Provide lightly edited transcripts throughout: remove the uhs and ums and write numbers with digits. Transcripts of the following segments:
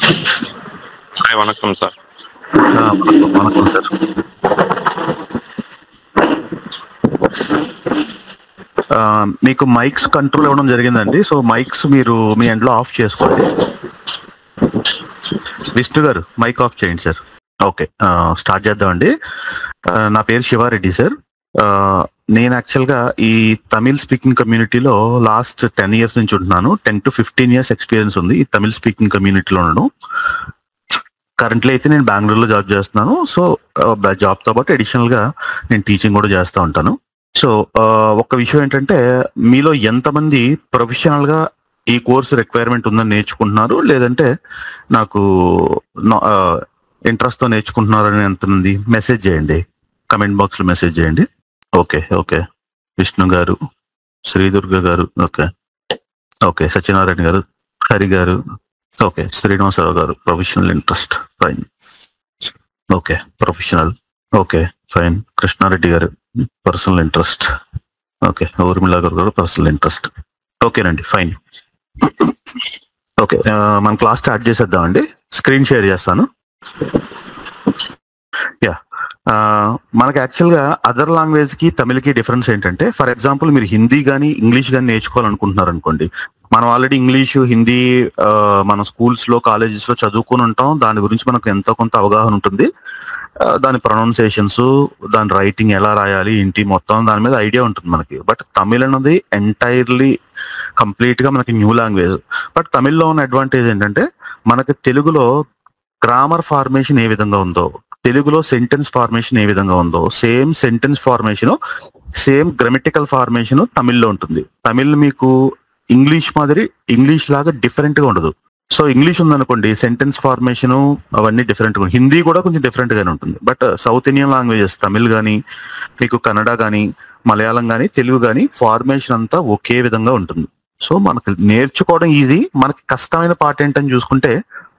Hi vanakkam sir. Vanakkam sir. మీకు mics control ఇవ్వడం జరిగిందండి. సో మైక్స్ మీరు మీ ఎండ్లో ఆఫ్ చేసుకోండి. విష్ణు గారు మైక్ ఆఫ్ చేయండి సార్. ఓకే, స్టార్ట్ చేద్దామండి. నా పేరు శివారెడ్డి సార్. నేను యాక్చువల్గా ఈ తమిళ్ స్పీకింగ్ కమ్యూనిటీలో లాస్ట్ 10 years నుంచి ఉంటున్నాను. 10 to 15 years ఎక్స్పీరియన్స్ ఉంది ఈ తమిళ్ స్పీకింగ్ కమ్యూనిటీలో ఉండడం. కరెంట్లీ అయితే నేను బెంగళూరులో జాబ్ చేస్తున్నాను. సో జాబ్తో పాటు అడిషనల్గా నేను టీచింగ్ కూడా చేస్తూ ఉంటాను. సో ఒక విషయం ఏంటంటే, మీలో ఎంతమంది ప్రొఫెషనల్గా ఈ కోర్సు రిక్వైర్మెంట్ ఉందని నేర్చుకుంటున్నారు, లేదంటే నాకు ఇంట్రెస్ట్తో నేర్చుకుంటున్నారని ఎంతమంది మెసేజ్ చేయండి, కమెంట్ బాక్స్లో మెసేజ్ చేయండి. ఓకే ఓకే, విష్ణు గారు, శ్రీదుర్గ గారు, ఓకే ఓకే, సత్యనారాయణ గారు, హరి గారు, ఓకే, శ్రీనివాసరావు గారు, professional interest, fine. Okay, professional, okay fine. Krishna Reddy గారు పర్సనల్ ఇంట్రెస్ట్, ఓకే. ఊర్మిళ గారు కూడా పర్సనల్ ఇంట్రెస్ట్, ఓకేనండి, ఫైన్. ఓకే, మన క్లాస్ స్టార్ట్ చేసేద్దామండి. స్క్రీన్ షేర్ చేస్తాను. యా, మనకి యాక్చువల్గా అదర్ లాంగ్వేజ్కి తమిళ్కి డిఫరెన్స్ ఏంటంటే, ఫర్ ఎగ్జాంపుల్ మీరు హిందీ కానీ ఇంగ్లీష్ కానీ నేర్చుకోవాలనుకుంటున్నారు అనుకోండి. మనం ఆల్రెడీ ఇంగ్లీషు, హిందీ మన స్కూల్స్లో, కాలేజెస్లో చదువుకుని ఉంటాం. దాని గురించి మనకు ఎంతో కొంత అవగాహన ఉంటుంది. దాని ప్రొనౌన్సియేషన్స్, దాని రైటింగ్ ఎలా రాయాలి ఏంటి, మొత్తం దాని మీద ఐడియా ఉంటుంది మనకి. బట్ తమిళ్ అనేది ఎంటైర్లీ కంప్లీట్గా మనకి న్యూ లాంగ్వేజ్. బట్ తమిళ్లో ఉన్న అడ్వాంటేజ్ ఏంటంటే, మనకి తెలుగులో గ్రామర్ ఫార్మేషన్ ఏ విధంగా ఉందో, తెలుగులో సెంటెన్స్ ఫార్మేషన్ ఏ విధంగా ఉందో, same sentence formation, same grammatical formation తమిళ్లో ఉంటుంది. తమిళ్ మీకు ఇంగ్లీష్ మాదిరి, ఇంగ్లీష్ లాగా డిఫరెంట్గా ఉండదు. సో ఇంగ్లీష్ ఉందనుకోండి, సెంటెన్స్ ఫార్మేషన్ అవన్నీ డిఫరెంట్గా, హిందీ కూడా కొంచెం డిఫరెంట్గానే ఉంటుంది. But south Indian languages, Tamil కానీ, మీకు కన్నడ కానీ, మలయాళం కానీ, తెలుగు కానీ, ఫార్మేషన్ అంతా ఒకే విధంగా ఉంటుంది. సో మనకు నేర్చుకోవడం ఈజీ. మనకి కష్టమైన పార్ట్ ఏంటని చూసుకుంటే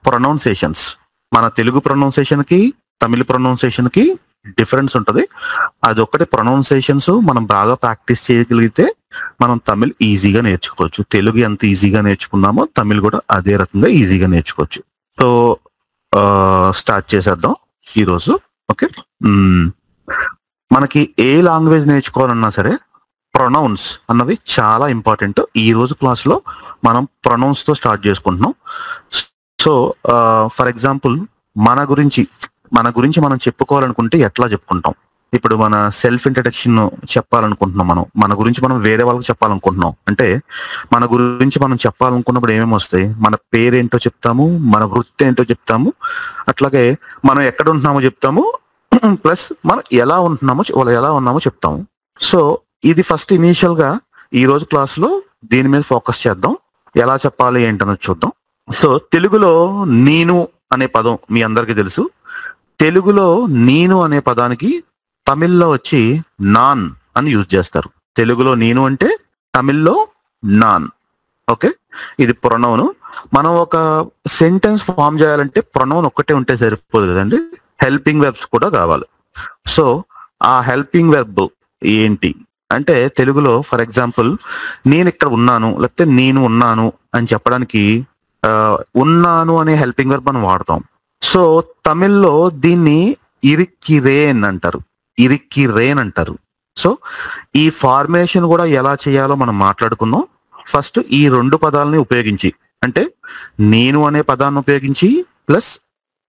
ప్రొనౌన్సియేషన్స్. మన తెలుగు ప్రొనౌన్సియేషన్కి తమిళ ప్రొనౌన్సియేషన్కి డిఫరెన్స్ ఉంటుంది. అదొక్కటి ప్రొనౌన్సియేషన్స్ మనం బాగా ప్రాక్టీస్ చేయగలిగితే మనం తమిళ్ ఈజీగా నేర్చుకోవచ్చు. తెలుగు ఎంత ఈజీగా నేర్చుకున్నామో తమిళ్ కూడా అదే రకంగా ఈజీగా నేర్చుకోవచ్చు. సో స్టార్ట్ చేసేద్దాం ఈరోజు. ఓకే, మనకి ఏ లాంగ్వేజ్ నేర్చుకోవాలన్నా సరే ప్రొనౌన్స్ అన్నవి చాలా ఇంపార్టెంట్. ఈ రోజు క్లాస్లో మనం ప్రొనౌన్స్తో స్టార్ట్ చేసుకుంటున్నాం. సో ఫర్ ఎగ్జాంపుల్ మన గురించి మనం చెప్పుకోవాలనుకుంటే ఎట్లా చెప్పుకుంటాం? ఇప్పుడు మన సెల్ఫ్ ఇంట్రడక్షన్ చెప్పాలనుకుంటున్నాం. మన గురించి మనం వేరే వాళ్ళకి చెప్పాలనుకుంటున్నాం అంటే, మన గురించి మనం చెప్పాలనుకున్నప్పుడు ఏమేమి వస్తాయి? మన పేరేంటో చెప్తాము, మన వృత్తి ఏంటో చెప్తాము, అట్లాగే మనం ఎక్కడ ఉంటున్నామో చెప్తాము, ప్లస్ మనం ఎలా ఉన్నామో చెప్తాము. సో ఇది ఫస్ట్ ఇనీషియల్గా ఈ రోజు క్లాస్లో దీని మీద ఫోకస్ చేద్దాం. ఎలా చెప్పాలి ఏంటన్నది చూద్దాం. సో తెలుగులో నేను అనే పదం మీ అందరికీ తెలుసు. తెలుగులో నేను అనే పదానికి తమిళ్లో వచ్చి నాన్ అని యూజ్ చేస్తారు. తెలుగులో నేను అంటే తమిళ్లో నాన్. ఓకే, ఇది ప్రొనౌన్. మనం ఒక సెంటెన్స్ ఫామ్ చేయాలంటే ప్రొనౌన్ ఒక్కటే ఉంటే సరిపోదు కదండి, హెల్పింగ్ వెర్బ్స్ కూడా కావాలి. సో ఆ హెల్పింగ్ వెర్బ్ ఏంటి అంటే, తెలుగులో ఫర్ ఎగ్జాంపుల్ నేను ఇక్కడ ఉన్నాను, లేకపోతే నేను ఉన్నాను అని చెప్పడానికి ఉన్నాను అనే హెల్పింగ్ వెర్బ్ మనం వాడతాం. సో తమిళ్లో దీన్ని ఇరిక్కిరేన్ అంటారు. సో ఈ ఫార్మేషన్ కూడా ఎలా చేయాలో మనం మాట్లాడుకుందాం. ఫస్ట్ ఈ రెండు పదాలని ఉపయోగించి, అంటే నేను అనే పదాన్ని ఉపయోగించి ప్లస్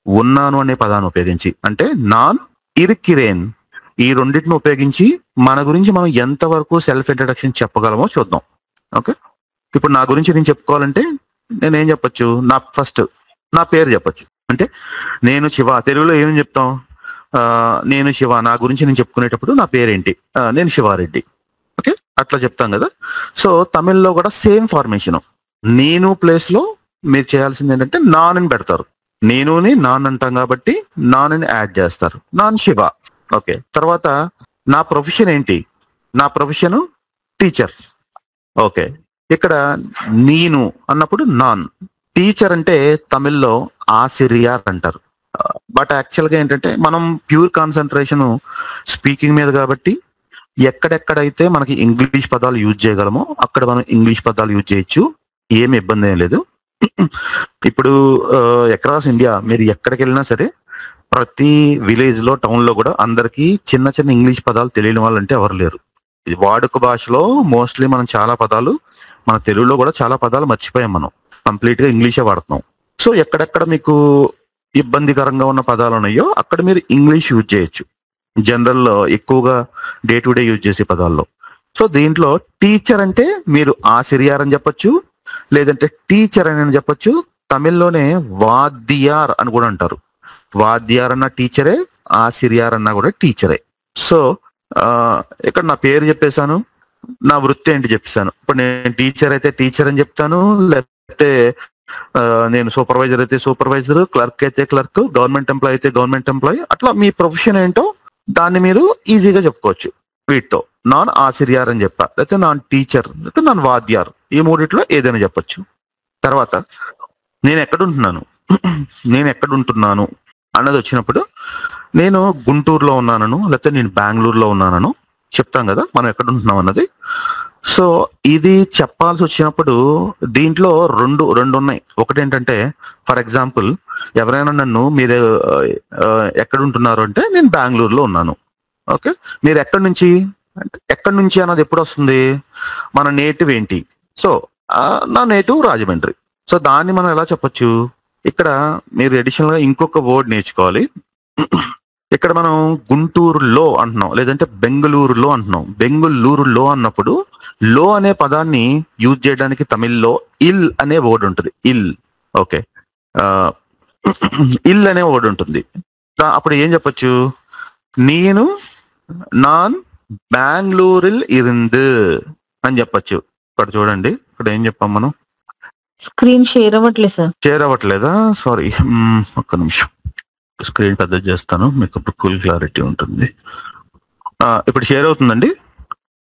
ఉన్నాను అనే పదాన్ని ఉపయోగించి, అంటే నాన్, ఇరిక్కిరేన్, ఈ రెండింటిని ఉపయోగించి మన గురించి మనం ఎంతవరకు సెల్ఫ్ ఇంట్రడక్షన్ చెప్పగలమో చూద్దాం. ఓకే, ఇప్పుడు నా గురించి నేను చెప్పుకోవాలంటే నేనేం చెప్పొచ్చు? నా పేరు చెప్పొచ్చు. అంటే నేను శివ. తెలుగులో ఏమని చెప్తాం? నేను శివ. నా గురించి నేను చెప్పుకునేటప్పుడు నా పేరేంటి? నేను శివారెడ్డి. ఓకే, అట్లా చెప్తాం కదా. సో తమిళ్లో కూడా సేమ్ ఫార్మేషన్. నేను ప్లేస్లో మీరు చేయాల్సింది ఏంటంటే నాన్ అని పెడతారు. నేనుని నాన్ అంటాం కాబట్టి నాన్ అని యాడ్ చేస్తారు. నాన్ శివ. ఓకే, తర్వాత నా ప్రొఫెషన్ ఏంటి? నా ప్రొఫెషన్ టీచర్. ఓకే, ఇక్కడ నేను అన్నప్పుడు నాన్. టీచర్ అంటే తమిళ్లో ఆసిరియార్ అంటారు. బట్ యాక్చువల్గా ఏంటంటే మనం ప్యూర్ కాన్సన్ట్రేషన్ స్పీకింగ్ మీద కాబట్టి ఎక్కడెక్కడైతే మనకి ఇంగ్లీష్ పదాలు యూజ్ చేయగలమో అక్కడ మనం ఇంగ్లీష్ పదాలు యూజ్ చేయొచ్చు, ఏమి ఇబ్బంది ఏం లేదు. ఇప్పుడు అక్రాస్ ఇండియా మీరు ఎక్కడికి వెళ్ళినా సరే ప్రతి విలేజ్ లో టౌన్ లో కూడా అందరికి చిన్న చిన్న ఇంగ్లీష్ పదాలు తెలియని వాళ్ళు అంటే ఎవరు లేరు. ఇది వాడుక భాషలో మోస్ట్లీ మనం చాలా పదాలు మన తెలుగులో కూడా చాలా పదాలు మర్చిపోయాం, మనం కంప్లీట్ గా ఇంగ్లీషే వాడుతున్నాం. సో ఎక్కడెక్కడ మీకు ఇబ్బందికరంగా ఉన్న పదాలు ఉన్నాయో అక్కడ మీరు ఇంగ్లీష్ యూజ్ చేయొచ్చు, జనరల్ లో ఎక్కువగా డే టు డే యూజ్ చేసే పదాల్లో. సో దీంట్లో టీచర్ అంటే మీరు ఆసిరియార్ అని చెప్పొచ్చు, లేదంటే టీచర్ అని చెప్పొచ్చు. తమిళ్లోనే వాద్యార్ అని కూడా అంటారు. వాద్యార్ అన్న టీచరే, ఆసిరియార్ అన్న కూడా టీచరే. సో ఇక్కడ నా పేరు చెప్పేశాను, నా వృత్తి ఏంటి చెప్పేశాను. ఇప్పుడు నేను టీచర్ అయితే టీచర్ అని చెప్తాను, లేకపోతే నేను సూపర్వైజర్ అయితే సూపర్వైజర్, క్లర్క్ అయితే క్లర్క్, గవర్నమెంట్ ఎంప్లాయ్ అయితే గవర్నమెంట్ ఎంప్లాయ్, అట్లా మీ ప్రొఫెషన్ ఏంటో దాన్ని మీరు ఈజీగా చెప్పుకోవచ్చు వీటితో. నాన్ ఆసిరియార్ అని చెప్పా, లేకపోతే నాన్ టీచర్, లేకపోతే నాన్ వాద్యార్, ఈ మూడిట్లో ఏదైనా చెప్పొచ్చు. తర్వాత నేను ఎక్కడుంటున్నాను అన్నది వచ్చినప్పుడు నేను గుంటూరులో ఉన్నానను, లేకపోతే నేను బెంగళూరులో ఉన్నానను చెప్తాం కదా మనం ఎక్కడుంటున్నాం అన్నది. సో ఇది చెప్పాల్సి వచ్చినప్పుడు దీంట్లో రెండు ఉన్నాయి. ఒకటి ఏంటంటే ఫర్ ఎగ్జాంపుల్ ఎవరైనా నన్ను మీరు ఎక్కడ ఉంటున్నారు అంటే నేను బెంగళూరులో ఉన్నాను. ఓకే, మీరు ఎక్కడి నుంచి అన్నది ఎప్పుడు వస్తుంది? మన నేటివ్ ఏంటి? సో నా నేటివ్ రాజమండ్రి. సో దాన్ని మనం ఎలా చెప్పొచ్చు? ఇక్కడ మీరు అడిషనల్ గా ఇంకొక వర్డ్ నేర్చుకోవాలి. ఇక్కడ మనం గుంటూరులో అంటున్నాం, లేదంటే బెంగళూరులో అంటున్నాం. బెంగళూరులో అన్నప్పుడు లో అనే పదాన్ని యూజ్ చేయడానికి తమిళ్లో ఇల్ అనే వర్డ్ ఉంటుంది. ఇల్, ఓకే, ఇల్ అనే వర్డ్ ఉంటుంది. అప్పుడు ఏం చెప్పొచ్చు? నేను నాన్ బెంగళూరిల్ ఇరిందు అని చెప్పొచ్చు. ఇక్కడ చూడండి, ఇక్కడ ఏం చెప్పాం మనం? స్క్రీన్ షేర్ అవ్వట్లేదు సార్. షేర్ అవ్వట్లేదా? సారీ, ఒక్క నిమిషం స్క్రీన్ పెద్ద చేస్తాను, మీకు ఇప్పుడు ఫుల్ క్లారిటీ ఉంటుంది. ఇప్పుడు షేర్ అవుతుందండి?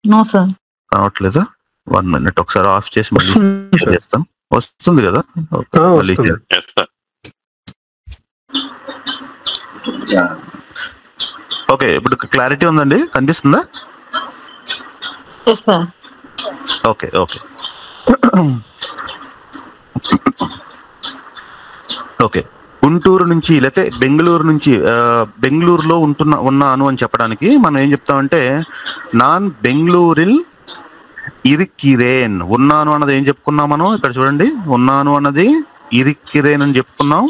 నో సార్, రావట్లేదా? 1 minute, ఒకసారి ఆఫ్ చేసి మళ్ళీ చేస్తాను. వస్తుంది కదా? ఓకే, ఇప్పుడు క్లారిటీ ఉందండి, కనిపిస్తుందా? Okay okay okay. గుంటూరు నుంచి లేకపోతే బెంగళూరు నుంచి బెంగళూరులో ఉన్నాను అని చెప్పడానికి మనం ఏం చెప్తామంటే నాన్ బెంగళూరిల్ ఇరిక్కిరేన్. ఉన్నాను అన్నది ఏం చెప్పుకున్నాం మనం? ఇక్కడ చూడండి, ఉన్నాను అన్నది ఇరిక్కిరేన్ అని చెప్పుకున్నాం.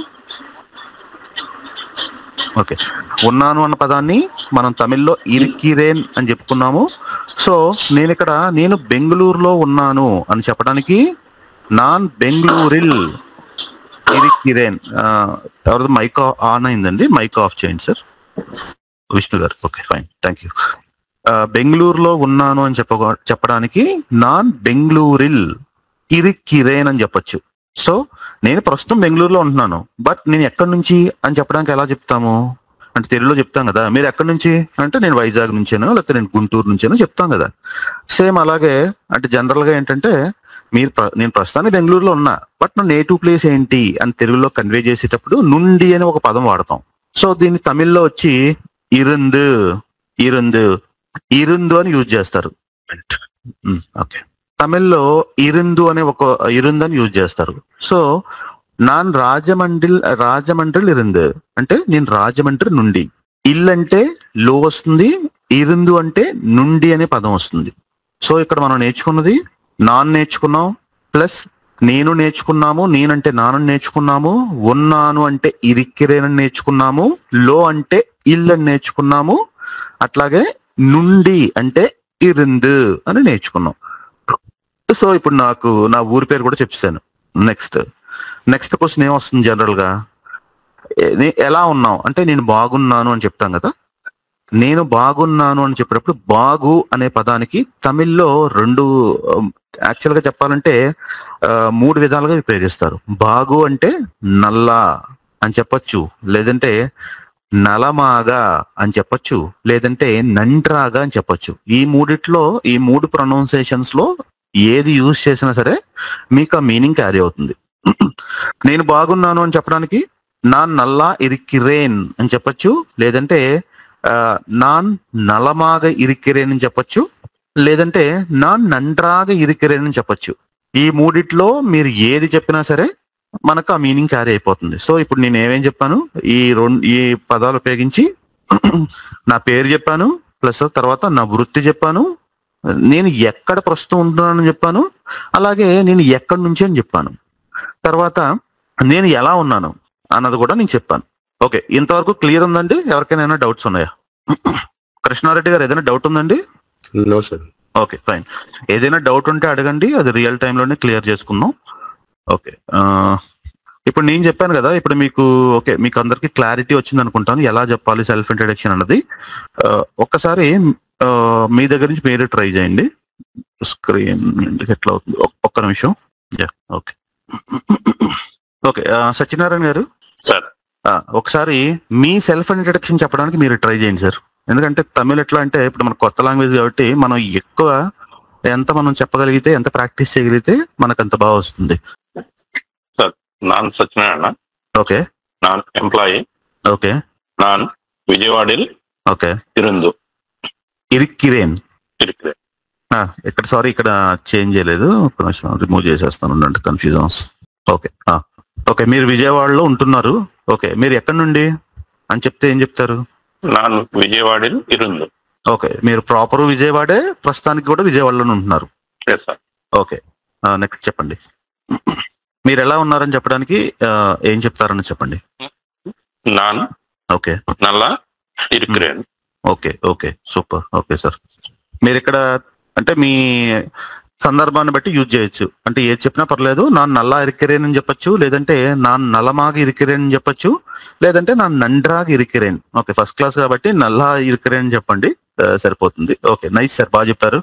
ఓకే, ఉన్నాను అన్న పదాన్ని మనం తమిళ్లో ఇరిక్కిరేన్ అని చెప్పుకున్నాము. సో నేను బెంగళూరులో ఉన్నాను అని చెప్పడానికి నాన్ బెంగళూరిల్ ఇరిక్కిరేన్. ఎవరిది మైక్ ఆన్ అయిందండి? మైక్ ఆఫ్ చేయండి సార్, విష్ణు గారు. Okay, fine, thank you. బెంగళూరులో ఉన్నాను అని చెప్పడానికి నాన్ బెంగళూరిల్ ఇరిక్కిరేన్ అని చెప్పొచ్చు. సో నేను ప్రస్తుతం బెంగళూరులో ఉంటున్నాను, బట్ నేను ఎక్కడి నుంచి అని చెప్పడానికి ఎలా చెప్తాము అంటే తెలుగులో చెప్తాం కదా, మీరు ఎక్కడి నుంచి అంటే నేను వైజాగ్ నుంచేనో లేకపోతే నేను గుంటూరు నుంచేనో చెప్తాం కదా. సేమ్ అలాగే అంటే జనరల్ గా ఏంటంటే నేను ప్రస్తుతానికి బెంగళూరులో ఉన్నా, బట్ నా నేటివ్ ప్లేస్ ఏంటి అని తెలుగులో కన్వే చేసేటప్పుడు నుండి అని ఒక పదం వాడతాం. సో దీన్ని తమిళ్లో వచ్చి ఇరుందు ఇరుందు ఇరుందు అని యూజ్ చేస్తారు. ఓకే, తమిళ్లో ఇరుందు అనే ఇరుందు అని యూజ్ చేస్తారు. సో నాన్ రాజమండ్రి ఇరుందు అంటే నేను రాజమండ్రి నుండి. ఇల్ అంటే లో వస్తుంది, ఇరుందు అంటే నుండి అనే పదం వస్తుంది. సో ఇక్కడ మనం నేర్చుకున్నది నాన్ నేర్చుకున్నాం, ప్లస్ నేను నేర్చుకున్నాము, నేనంటే నాన్న నేర్చుకున్నాము, ఉన్నాను అంటే ఇరిక్కిరేనని నేర్చుకున్నాము, లో అంటే ఇల్ అని నేర్చుకున్నాము, అట్లాగే నుండి అంటే ఇరుందు అని నేర్చుకున్నాం. సో ఇప్పుడు నాకు నా ఊరి పేరు కూడా చెప్పాను. నెక్స్ట్ క్వశ్చన్ ఏమొస్తుంది జనరల్ గా? ఎలా ఉన్నావు అంటే నేను బాగున్నాను అని చెప్తాం కదా. నేను బాగున్నాను అని చెప్పినప్పుడు బాగు అనే పదానికి తమిళ్లో యాక్చువల్ గా చెప్పాలంటే 3 విధాలుగా ఉపయోగిస్తారు. బాగు అంటే నల్లా అని చెప్పొచ్చు, లేదంటే నలమాగా అని చెప్పొచ్చు, లేదంటే నండ్రాగా అని చెప్పొచ్చు. ఈ 3 ప్రొనౌన్సియేషన్స్ లో ఏది యూజ్ చేసినా సరే మీకు ఆ మీనింగ్ క్యారీ అవుతుంది. నేను బాగున్నాను అని చెప్పడానికి నాన్ నల్లా ఇరిక్కిరేన్ అని చెప్పొచ్చు, లేదంటే నాన్ నలమాగ ఇరిక్కిరేన్ అని చెప్పొచ్చు, లేదంటే నాన్ నండ్రాగ ఇరిక్కిరేన్ అని చెప్పొచ్చు. ఈ 3 మీరు ఏది చెప్పినా సరే మనకు ఆ మీనింగ్ క్యారీ అయిపోతుంది. సో ఇప్పుడు నేను ఏమేం చెప్పాను, ఈ పదాలు ఉపయోగించి నా పేరు చెప్పాను, ప్లస్ తర్వాత నా వృత్తి చెప్పాను, నేను ఎక్కడ ప్రస్తుతం ఉంటున్నానని చెప్పాను, అలాగే నేను ఎక్కడి నుంచి అని చెప్పాను, తర్వాత నేను ఎలా ఉన్నాను అన్నది కూడా నేను చెప్పాను. ఓకే, ఇంతవరకు క్లియర్ ఉందండి? ఎవరికైనా డౌట్స్ ఉన్నాయా? కృష్ణారెడ్డి గారు ఏదైనా డౌట్ ఉందండి? No sir. Okay fine. ఏదైనా డౌట్ ఉంటే అడగండి, అది రియల్ టైంలోనే క్లియర్ చేసుకుందాం. ఓకే, ఇప్పుడు నేను చెప్పాను కదా, ఇప్పుడు మీకు ఓకే, మీకు అందరికి క్లారిటీ వచ్చింది అనుకుంటాను ఎలా చెప్పాలి సెల్ఫ్ ఇంట్రడక్షన్ అన్నది. ఒక్కసారి మీ దగ్గర నుంచి మీరే ట్రై చేయండి. స్క్రీన్ ఎట్లా అవుతుంది, ఒక్క నిమిషం. Okay okay, Satyanarayana garu sir ఒకసారి మీ సెల్ఫ్ ఇంట్రడక్షన్ చెప్పడానికి మీరు ట్రై చేయండి సార్. ఎందుకంటే తమిళ్ ఎట్లా అంటే ఇప్పుడు మన కొత్త లాంగ్వేజ్ కాబట్టి మనం ఎక్కువ ఎంత మనం చెప్పగలిగితే, ఎంత ప్రాక్టీస్ చేయగలిగితే మనకు అంత బాగా వస్తుంది. సార్, నాన్ సత్యనారాయణ. ఓకే. నాన్ ఎంప్లాయీ. ఓకే. నాన్ విజయవాడల్. ఓకే. ఇరుందు. ఇరిక్కిరేన్. ఇక్కడ సారీ, ఇక్కడ చేంజ్ చేయలేదు, ఒక నిమిషం రిమూవ్ చేసేస్తాను అంటే కన్ఫ్యూజన్స్. ఓకే ఓకే, మీరు విజయవాడలో ఉంటున్నారు. ఓకే, మీరు ఎక్కడి నుండి అని చెప్తే ఏం చెప్తారు? నాన్ విజయవాడల్ ఇరుందు. ఓకే, మీరు ప్రాపర్ విజయవాడే, ప్రస్తుతానికి కూడా విజయవాడలోనే ఉంటున్నారు. ఓకే, నెక్స్ట్ చెప్పండి. మీరు ఎలా ఉన్నారని చెప్పడానికి ఏం చెప్తారని చెప్పండి. నాన్. ఓకే. నల్లా ఇరుక్కురేన్. Okay okay super. Okay sir, మీరు ఇక్కడ అంటే మీ సందర్భాన్ని బట్టి యూజ్ చేయొచ్చు. అంటే ఏది చెప్పినా పర్లేదు. నాన్ నల్లా ఇరికిరేన్ అని చెప్పొచ్చు, లేదంటే నాన్ నలమాగ ఇరికిరేన్ అని చెప్పొచ్చు, లేదంటే నాన్ నండ్రాగ ఇరికిరేన్. ఓకే, ఫస్ట్ క్లాస్ కాబట్టి నల్లా ఇరికిరేన్ అని చెప్పండి, సరిపోతుంది. ఓకే, నైస్ సార్, బాగా చెప్పారు.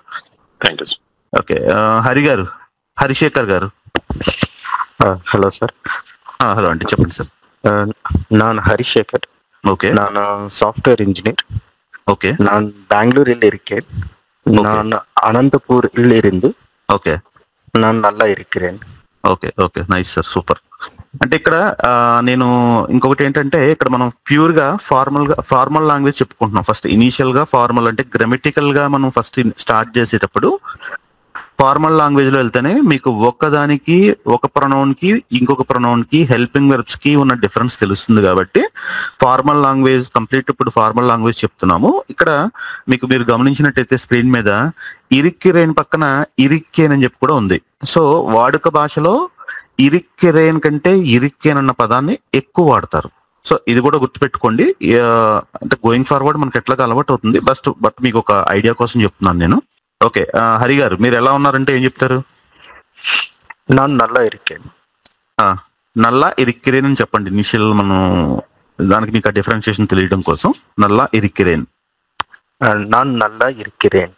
Thank you. ఓకే, హరి గారు, హరిశేఖర్ గారు. Hello sir. హలో అండి, చెప్పండి సార్. ನಾನು ಹರಿಶೇಖರ್. ಓಕೆ. ನಾನು ಸಾಫ್ಟ್ವೇರ್ ಇಂಜಿನಿಯರ್. ಓಕೆ. ನಾನು ಬ್ಯಾಂಗ್ಳೂರಲ್ಲಿ ಇರಿಕ್ಕೇನ್. ನಾನು ಅನಂತಪುರ್ ಇಲ್ಲಿருந்து. ఓకే. ನಾನು నల్లా ఇరిక్కిరేన్. Okay okay, nice sir, super. అంటే ఇక్కడ నేను ఇంకొకటి ఏంటంటే, ఇక్కడ మనం ప్యూర్ గా ఫార్మల్ లాంగ్వేజ్ చెప్పుకుంటున్నాం. ఫస్ట్ ఇనీషియల్ గా ఫార్మల్ అంటే గ్రామటికల్ గా మనం ఫస్ట్ స్టార్ట్ చేసేటప్పుడు ఫార్మల్ లాంగ్వేజ్ లో వెళ్తేనే మీకు ఒక్కదానికి, ఒక ప్రొనౌన్ కి ఇంకొక ప్రొనౌన్ కి, హెల్పింగ్ వెర్బ్స్ కి ఉన్న డిఫరెన్స్ తెలుస్తుంది. కాబట్టి ఫార్మల్ లాంగ్వేజ్ కంప్లీట్ ఇప్పుడు ఫార్మల్ లాంగ్వేజ్ చెప్తున్నాము. ఇక్కడ మీకు మీరు గమనించినట్టయితే స్క్రీన్ మీద ఇరిక్కిరేన్ పక్కన ఇరిక్కేన్ అని చెప్పి కూడా ఉంది. సో వాడుక భాషలో ఇరిక్కిరేన్ కంటే ఇరిక్కేన్ అన్న పదాన్ని ఎక్కువ వాడతారు. సో ఇది కూడా గుర్తుపెట్టుకోండి. అంటే గోయింగ్ ఫార్వర్డ్ మనకి ఎట్లాగా అలవాటు అవుతుంది. బట్ మీకు ఒక ఐడియా కోసం చెప్తున్నాను నేను. ఓకే, హరి గారు మీరు ఎలా ఉన్నారంటే ఏం చెప్తారు? ನಾನು నల్లా ఇరిక్కేన్. నల్లా ఇరిక్కిరేన్ అని చెప్పండి. ఇనిషియల్ మనం దానికి మీకు ఆ డిఫరెన్షియేషన్ తెలియడం కోసం నల్లా ఇరిక్కిరేన్. ನಾನು నల్లా ఇరిక్కిరేన్.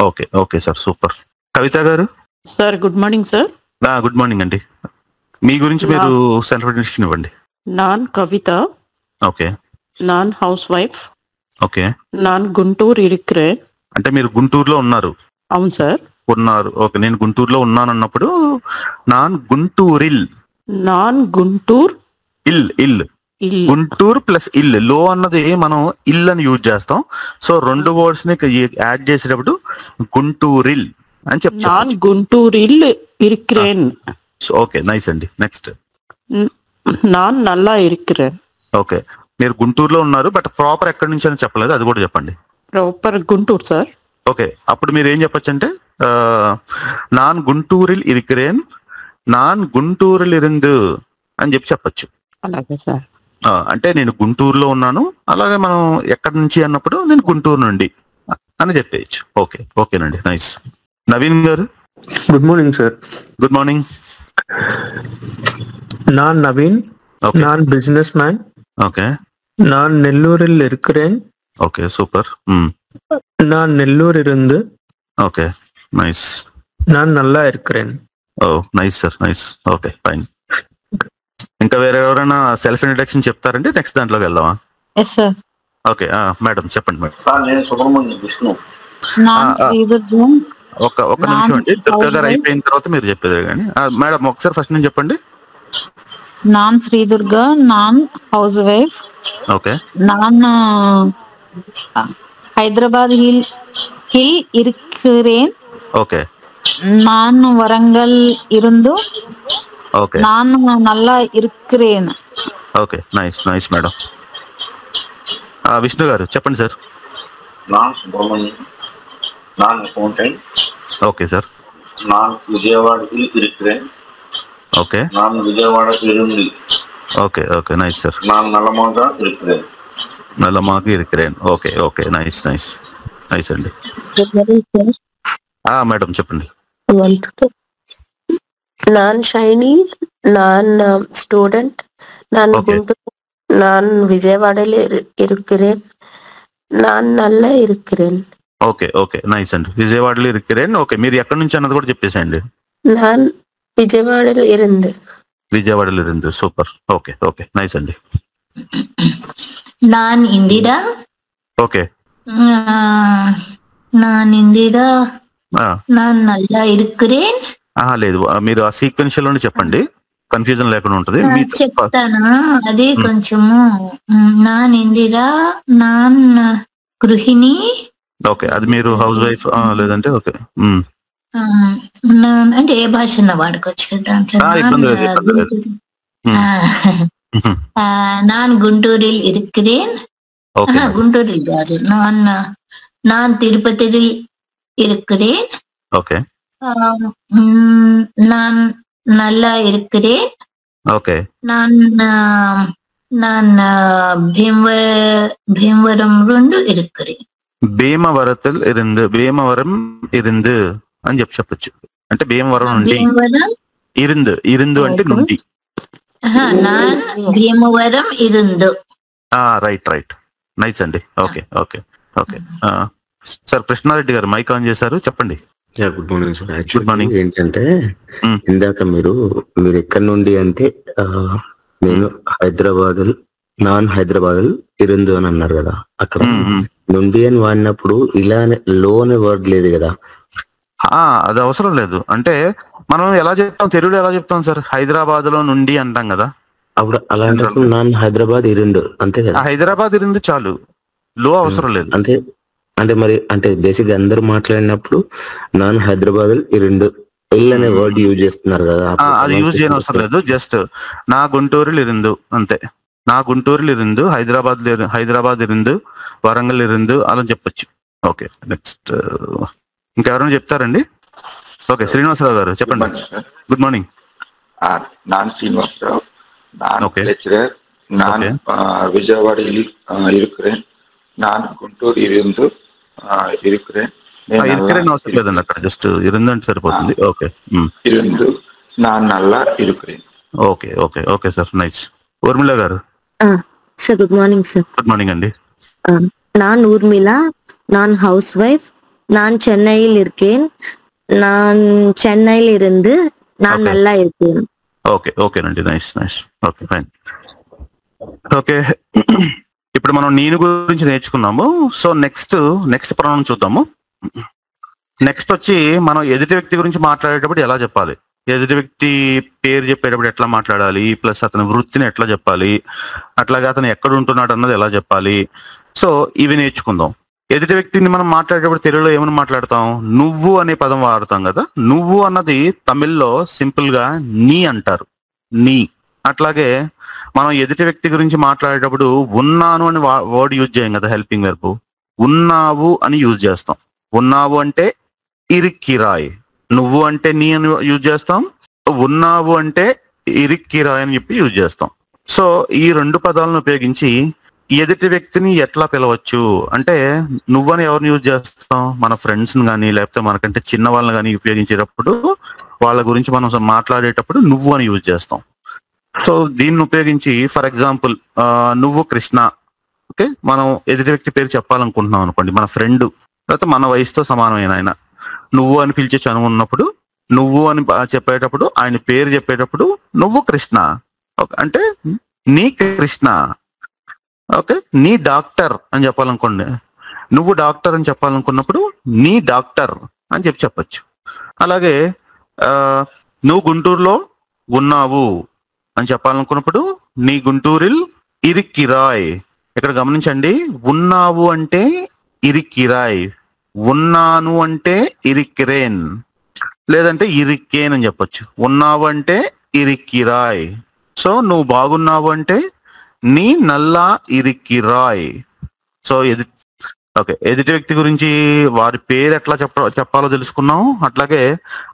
Okay okay sir, super. Kavitha garu. Sir good morning sir. Good morning అండి. మీ గురించి మీరు సెల్ఫ్ ఇంట్రడక్షన్ ఇవ్వండి. నాన్ కవిత. ఓకే. నాన్ హౌస్ వైఫ్. ఓకే. నాన్ గుంటూరు ఇరిక్కిరేన్. అంటే మీరు గుంటూరులో ఉన్నారు? అవును సార్. ఉన్నారు. ఓకే, నేను గుంటూరులో ఉన్నాను అన్నప్పుడు నాన్ గుంటూరిల్. నాన్ గుంటూర్ ఇల్. గుంటూరు ప్లస్ ఇల్. లో అన్నది మనం ఇల్ అని యూజ్ చేస్తాం. సో రెండు వర్డ్స్ ని యాడ్ చేసేటప్పుడు గుంటూరిల్ అని చెప్తాం. నాన్ గుంటూరిల్ ఇరిక్కిరేన్. ఓకే, నైస్ అండి. నెక్స్ట్ నాన్ నల్లా ఇరిక్కిరేన్. ఓకే, మీరు గుంటూరులో ఉన్నారు, బట్ ప్రాపర్ ఎక్కడి నుంచి అని చెప్పలేదు, అది కూడా చెప్పండి. Proper Guntur sir. ఓకే, అప్పుడు మీరు ఏం చెప్పొచ్చు అంటే నాన్ గుంటూరిల్ ఇరిక్కిరేన్, నాన్ గుంటూరిల్ ఇరిందు అని చెప్పొచ్చు. అలాగే సార్. అంటే నేను గుంటూరులో ఉన్నాను, అలాగే మనం ఎక్కడి నుంచి అన్నప్పుడు నేను గుంటూరు నుండి అని చెప్పేయచ్చు. ఓకే ఓకేనండి, nice. Naveen garu. Good morning sir. Good morning. நான் நவீன். நான் பிசினஸ் மேன். ఓకే. நான் நெல்லூரில் இருக்கிறேன். Okay, super. நான் நெல்லூரிலிருந்து. Okay, nice. நான் நல்லா இருக்கிறேன். Oh nice sir, nice. Okay fine. ఇంకా వేరే ఎవరైనా సెల్ఫ్ ఇంట్రడక్షన్ చెప్తారంటే నెక్స్ట్ దాంట్లోకి వెళ్దామా? Yes sir. ఓకే, మేడం చెప్పండి మేడం. నేను సుబ్రహ్మణ్యం విష్ణు. ఒక నిమిషం అండి, దుర్గా గారు అయిపోయిన తర్వాత మీరు చెప్పేది కానీ. మేడం ఒకసారి ఫస్ట్ నేను చెప్పండి. నాన్ శ్రీదుర్గ. నాన్ హౌస్ వైఫ్. ఓకే. నాన్ హైదరాబాద్ హిల్ ఇరిక్కిరేన్. ఓకే. నాన్ వరంగల్ ఇరుందు. ఓకే நான் நல்லா இருக்கிறேன். Okay nice madam. విష్ణు గారు చెప్పండి సార్. நான் சுப்பிரமணியன், நான் அக்கௌண்டன்ட், ఓకే సార్. நான் விஜயவாடத்தில் இருக்கிறேன், ఓకే நான் விஜயவாடத்தில் இருந்து, ఓకే నైస్ సార్. நான் நலமாக இருக்கிறேன். నల్లమాకి ఇరికిరేన్. ఓకే నైస్ అండి. మేడం చెప్పండి. நான் ஷைனி, நான் ஸ்டூடெண்ட், நான் Okay. குண்டூர், நான் விஜயவாடயில் இருக்கிறேன், நான் நல்லா இருக்கிறேன். ఓకే నైస్ అండి. విజయవాడలో ఇరికిరేన్. ఓకే, మీరు ఎక్కడి నుంచి అన్నది కూడా చెప్పేసేయండి. நான் விஜயவாடயில் இருந்து. విజయవాడలో ఇருந்து. సూపర్. ఓకే నైస్ అండి. நான் இந்திரா. ఓకే நான் இந்திரா, ఆ, நான் நல்லா இருக்கிறேன். లేదు, మీరు ఆ సీక్వెన్షియల్ లోనే చెప్పండి, కన్ఫ్యూజన్ లేకుండా ఉంటుంది. చెప్తానా? అదే కొంచెము. నాన్ ఇందిరా, నాన్ గృహిణి. ఓకే, అది మీరు హౌస్ వైఫ్ లేదంటే ఓకే. అంటే ఏ భాషను వాడుకోవచ్చు కదా దాంట్లో. ఇబ్బంది లేదు. நான் குண்டூரில் இருக்கிறேன். ఓకే குண்டூரில் காது. நான் திருப்பதியில் இருக்கிறேன். ఓకే நான் நல்லா இருக்கிறேன். ఓకే நான் భీమవరం నుండి இருக்கிறேன். భీమవరం ఇరిందు అని చెప్పచ్చు. అంటే భీమవరం నుండి ఇరిందు అంటే నుండి. நான் భీమవరం ఇరిందు. రైట్ నైస్ అండి. ఓకే సార్ కృష్ణారెడ్డి గారు మైక్ ఆన్ చేశారు, చెప్పండి. Good morning sir. Good actually morning. ఏంటంటే ఇందాక మీరు ఎక్కడి నుండి అంటే నేను నాన్ హైదరాబాద్ ఇరిందు అని అన్నారు కదా. అక్కడ నుండి అని వాడినప్పుడు ఇలానే లో అనే వర్డ్ లేదు కదా. అది అవసరం లేదు. అంటే మనం ఎలా చెప్తాం, తెలుగులో ఎలా చెప్తాం సార్? హైదరాబాద్ లో నుండి అంటాం కదా. అప్పుడు అలాంటప్పుడు నాన్ హైదరాబాద్ ఇరిందు అంతే కదా. హైదరాబాద్ ఇరిందు చాలు, లో అవసరం లేదు. అంటే మరి అంటే బేసిక్ గా అందరూ మాట్లాడినప్పుడు నాన్ హైదరాబాద్ ఇరిందు ఎల్ అనే వర్డ్ యూజ్ చేస్తున్నారు కదా. అది యూజ్ చేయని అవసరం లేదు. జస్ట్ నా గుంటూరులు ఇరిందు అంతే. నా గుంటూరులు ఇరిందు, హైదరాబాద్ ఇరిందు, వరంగల్ ఇరిందు అలా చెప్పొచ్చు. ఓకే, నెక్స్ట్ ఇంకెవరైనా చెప్తారండి? ఓకే, శ్రీనివాసరావు గారు చెప్పండి. Good morning. நான் சீனிவாசராவ், நான் Okay. லெக்சரர், நான் விஜயவாடியில் இருக்கிறேன், நான் గుంటూరు ఇరిందు இருக்கிறேன். ఇరికిరేన్ అవసరం లేదండి, అక్కడ జస్ట్ ఇరిందు అంటే సరిపోతుంది. ఓకే ఇరిందు, நான் நல்லா இருக்கிறேன். Okay sir, nice. Urmila garu. Sir good morning sir. Good morning అండి. நான் ஊர்மிளா, நான் ஹவுஸ் வைஃப், நான் சென்னையில் இருக்கேன், நான் சென்னையில் இருந்து நான் நல்லா இருக்கேன். ఓకేనండి, నైస్. Okay fine. ఓకే, ఇప్పుడు మనం నేను గురించి నేర్చుకున్నాము. సో నెక్స్ట్ ప్రొనౌన్ చూద్దాము. నెక్స్ట్ వచ్చి మనం ఎదుటి వ్యక్తి గురించి మాట్లాడేటప్పుడు ఎలా చెప్పాలి, ఎదుటి వ్యక్తి పేరు చెప్పేటప్పుడు ఎట్లా మాట్లాడాలి, ప్లస్ అతని వృత్తిని ఎట్లా చెప్పాలి, అట్లాగే అతను ఎక్కడ ఉంటున్నాడు అన్నది ఎలా చెప్పాలి. సో ఇవి నేర్చుకుందాం. ఎదుటి వ్యక్తిని మనం మాట్లాడేటప్పుడు తెలుగులో ఏమని మాట్లాడతాం? నువ్వు అనే పదం వాడతాం కదా. నువ్వు అన్నది తమిళ్లో సింపుల్ గా నీ అంటారు, నీ. అట్లాగే మనం ఎదుటి వ్యక్తి గురించి మాట్లాడేటప్పుడు ఉన్నాను అని వర్డ్ యూజ్ చేయం కదా, హెల్పింగ్ వెర్బ్. ఉన్నావు అని యూజ్ చేస్తాం. ఉన్నావు అంటే ఇరిక్కిరాయ్, నువ్వు అంటే నీ అని యూజ్ చేస్తాం, ఉన్నావు అంటే ఇరిక్కిరాయ్ అని చెప్పి యూజ్ చేస్తాం. సో ఈ రెండు పదాలను ఉపయోగించి ఎదుటి వ్యక్తిని ఎట్లా పిలవచ్చు అంటే, నువ్వని ఎవరిని యూజ్ చేస్తాం? మన ఫ్రెండ్స్ ని కానీ లేకపోతే మనకంటే చిన్న వాళ్ళని కానీ ఉపయోగించేటప్పుడు వాళ్ళ గురించి మనం మాట్లాడేటప్పుడు నువ్వు అని యూజ్ చేస్తాం. సో దీన్ని ఉపయోగించి ఫర్ ఎగ్జాంపుల్ నువ్వు కృష్ణ, ఓకే, మనం ఎదుటి వ్యక్తి పేరు చెప్పాలనుకుంటున్నాం అనుకోండి, మన ఫ్రెండ్ లేకపోతే మన వయసుతో సమానమైన ఆయన, నువ్వు అని పిలిచే చనువు ఉన్నప్పుడు నువ్వు అని చెప్పేటప్పుడు, ఆయన పేరు చెప్పేటప్పుడు నువ్వు కృష్ణ అంటే నీ కృష్ణ. ఓకే, నీ డాక్టర్ అని చెప్పాలనుకోండి, నువ్వు డాక్టర్ అని చెప్పాలనుకున్నప్పుడు నీ డాక్టర్ అని చెప్పచ్చు. అలాగే నువ్వు గుంటూరులో ఉన్నావు అని చెప్పాలనుకున్నప్పుడు నీ గుంటూరిల్ ఇరిక్కిరాయ్. ఇక్కడ గమనించండి, ఉన్నావు అంటే ఇరిక్కిరాయ్, ఉన్నాను అంటే ఇరిక్కిరేన్, లేదంటే ఇరిక్కేన్ అని చెప్పొచ్చు. ఉన్నావు అంటే ఇరిక్కిరాయ్. సో నువ్వు బాగున్నావు అంటే నీ నల్లా ఇరిక్కిరాయ్. సో ఎదుటి వ్యక్తి గురించి వారి పేరు ఎట్లా చెప్పాలో తెలుసుకున్నాం. అట్లాగే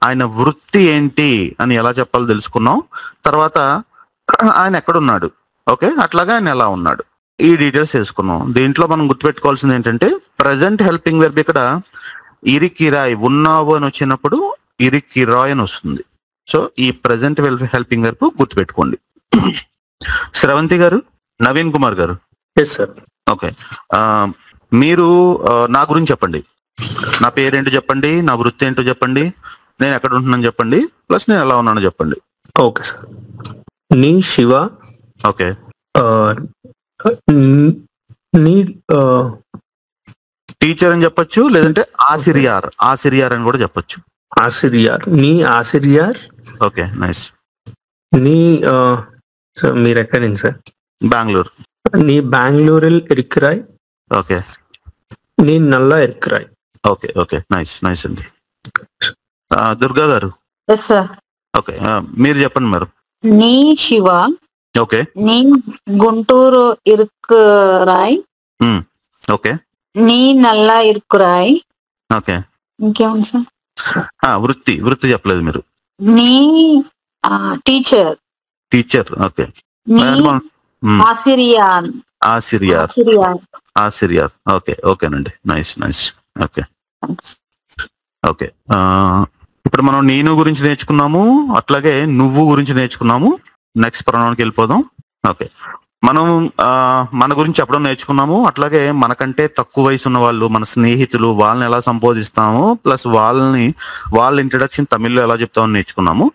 ఆయన వృత్తి ఏంటి అని ఎలా చెప్పాలో తెలుసుకున్నాం. తర్వాత ఆయన ఎక్కడున్నాడు, ఓకే, అట్లాగే ఆయన ఎలా ఉన్నాడు, ఈ డీటెయిల్స్ వేసుకున్నాం. దీంట్లో మనం గుర్తుపెట్టుకోవాల్సింది ఏంటంటే ప్రజెంట్ హెల్పింగ్ వెర్బ్ ఇక్కడ ఇరికిరాయ్, ఉన్నావు అని వచ్చినప్పుడు ఇరికిరాయ్ అని వస్తుంది. సో ఈ ప్రజెంట్ హెల్పింగ్ వెర్బ్ గుర్తుపెట్టుకోండి. శ్రవంతి గారు, నవీన్ కుమార్ గారు. Yes sir. ఓకే, మీరు నా గురించి చెప్పండి. నా పేరేంటో చెప్పండి, నా వృత్తి ఏంటో చెప్పండి, నేను ఎక్కడ ఉంటున్నాను చెప్పండి, ప్లస్ నేను ఎలా ఉన్నానో చెప్పండి. Okay sir. నీ శివ. ఓకే. నీ టీచర్ అని చెప్పొచ్చు, లేదంటే ఆసిరియార్ అని కూడా చెప్పొచ్చు. ఆసిరియార్. నీ ఆసిరియార్. Okay, nice. నీ సార్ మీరు ఎక్కడి సార్? బెంగళూరు. நீ பெங்களூரில் இருக்கிறாய். ఓకే. నీ నల్లా இருக்கிறாய். ఓకే ఓకే, నైస్ నైస్ అండి. Durga garu. Yes sir. Okay, మీరు చెప్పండి మరి. నీ శివ. ఓకే. నీ గుంటూరు ఇరుక్కురాయ్. ఓకే. నీ నల్లా ఇరుక్కురాయ్. ఓకే. ఇంకేముంది సార్? వృత్తి చెప్పలేదు మీరు. నీ టీచర్. ఓకే. ఆసిరియార్. ఓకే ఓకేనండి, నైస్ నైస్. Okay okay. ఇప్పుడు మనం నేను గురించి నేర్చుకున్నాము, అట్లాగే నువ్వు గురించి నేర్చుకున్నాము. నెక్స్ట్ ప్రొనౌన్కి వెళ్ళిపోదాం. ఓకే, మనం మన గురించి చెప్పడం నేర్చుకున్నాము. అట్లాగే మనకంటే తక్కువ వయసు ఉన్న వాళ్ళు, మన స్నేహితులు, వాళ్ళని ఎలా సంబోధిస్తాము, ప్లస్ వాళ్ళ ఇంట్రడక్షన్ తమిళ్లో ఎలా చెప్తామని నేర్చుకున్నాము.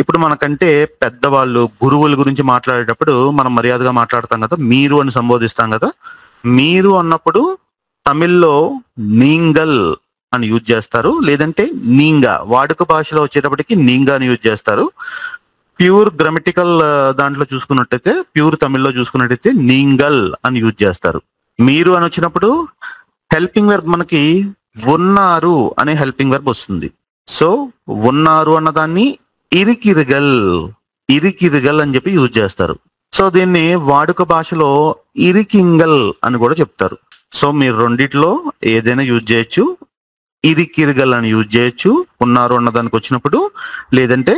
ఇప్పుడు మనకంటే పెద్దవాళ్ళు, గురువుల గురించి మాట్లాడేటప్పుడు మనం మర్యాదగా మాట్లాడతాం కదా, మీరు అని సంబోధిస్తాం కదా. మీరు అన్నప్పుడు తమిళ్లో నీంగల్ అని యూజ్ చేస్తారు, లేదంటే నీంగా. వాడుక భాషలో వచ్చేటప్పటికి నీంగా అని యూజ్ చేస్తారు. ప్యూర్ గ్రామటికల్ దాంట్లో చూసుకున్నట్టయితే, ప్యూర్ తమిళ్లో చూసుకున్నట్టయితే నీంగల్ అని యూజ్ చేస్తారు. మీరు అని వచ్చినప్పుడు హెల్పింగ్ వెర్బ్ మనకి ఉన్నారు అనే హెల్పింగ్ వెర్బ్ వస్తుంది. సో ఉన్నారు అన్నదాన్ని ఇరికిరిగల్ అని చెప్పి యూజ్ చేస్తారు. సో దీన్ని వాడుక భాషలో ఇరికింగల్ అని కూడా చెప్తారు. సో మీరు రెండిట్లో ఏదైనా యూజ్ చేయొచ్చు. ఇరికిరిగల్ అని యూజ్ చేయొచ్చు ఉన్నారు అన్నదానికి వచ్చినప్పుడు, లేదంటే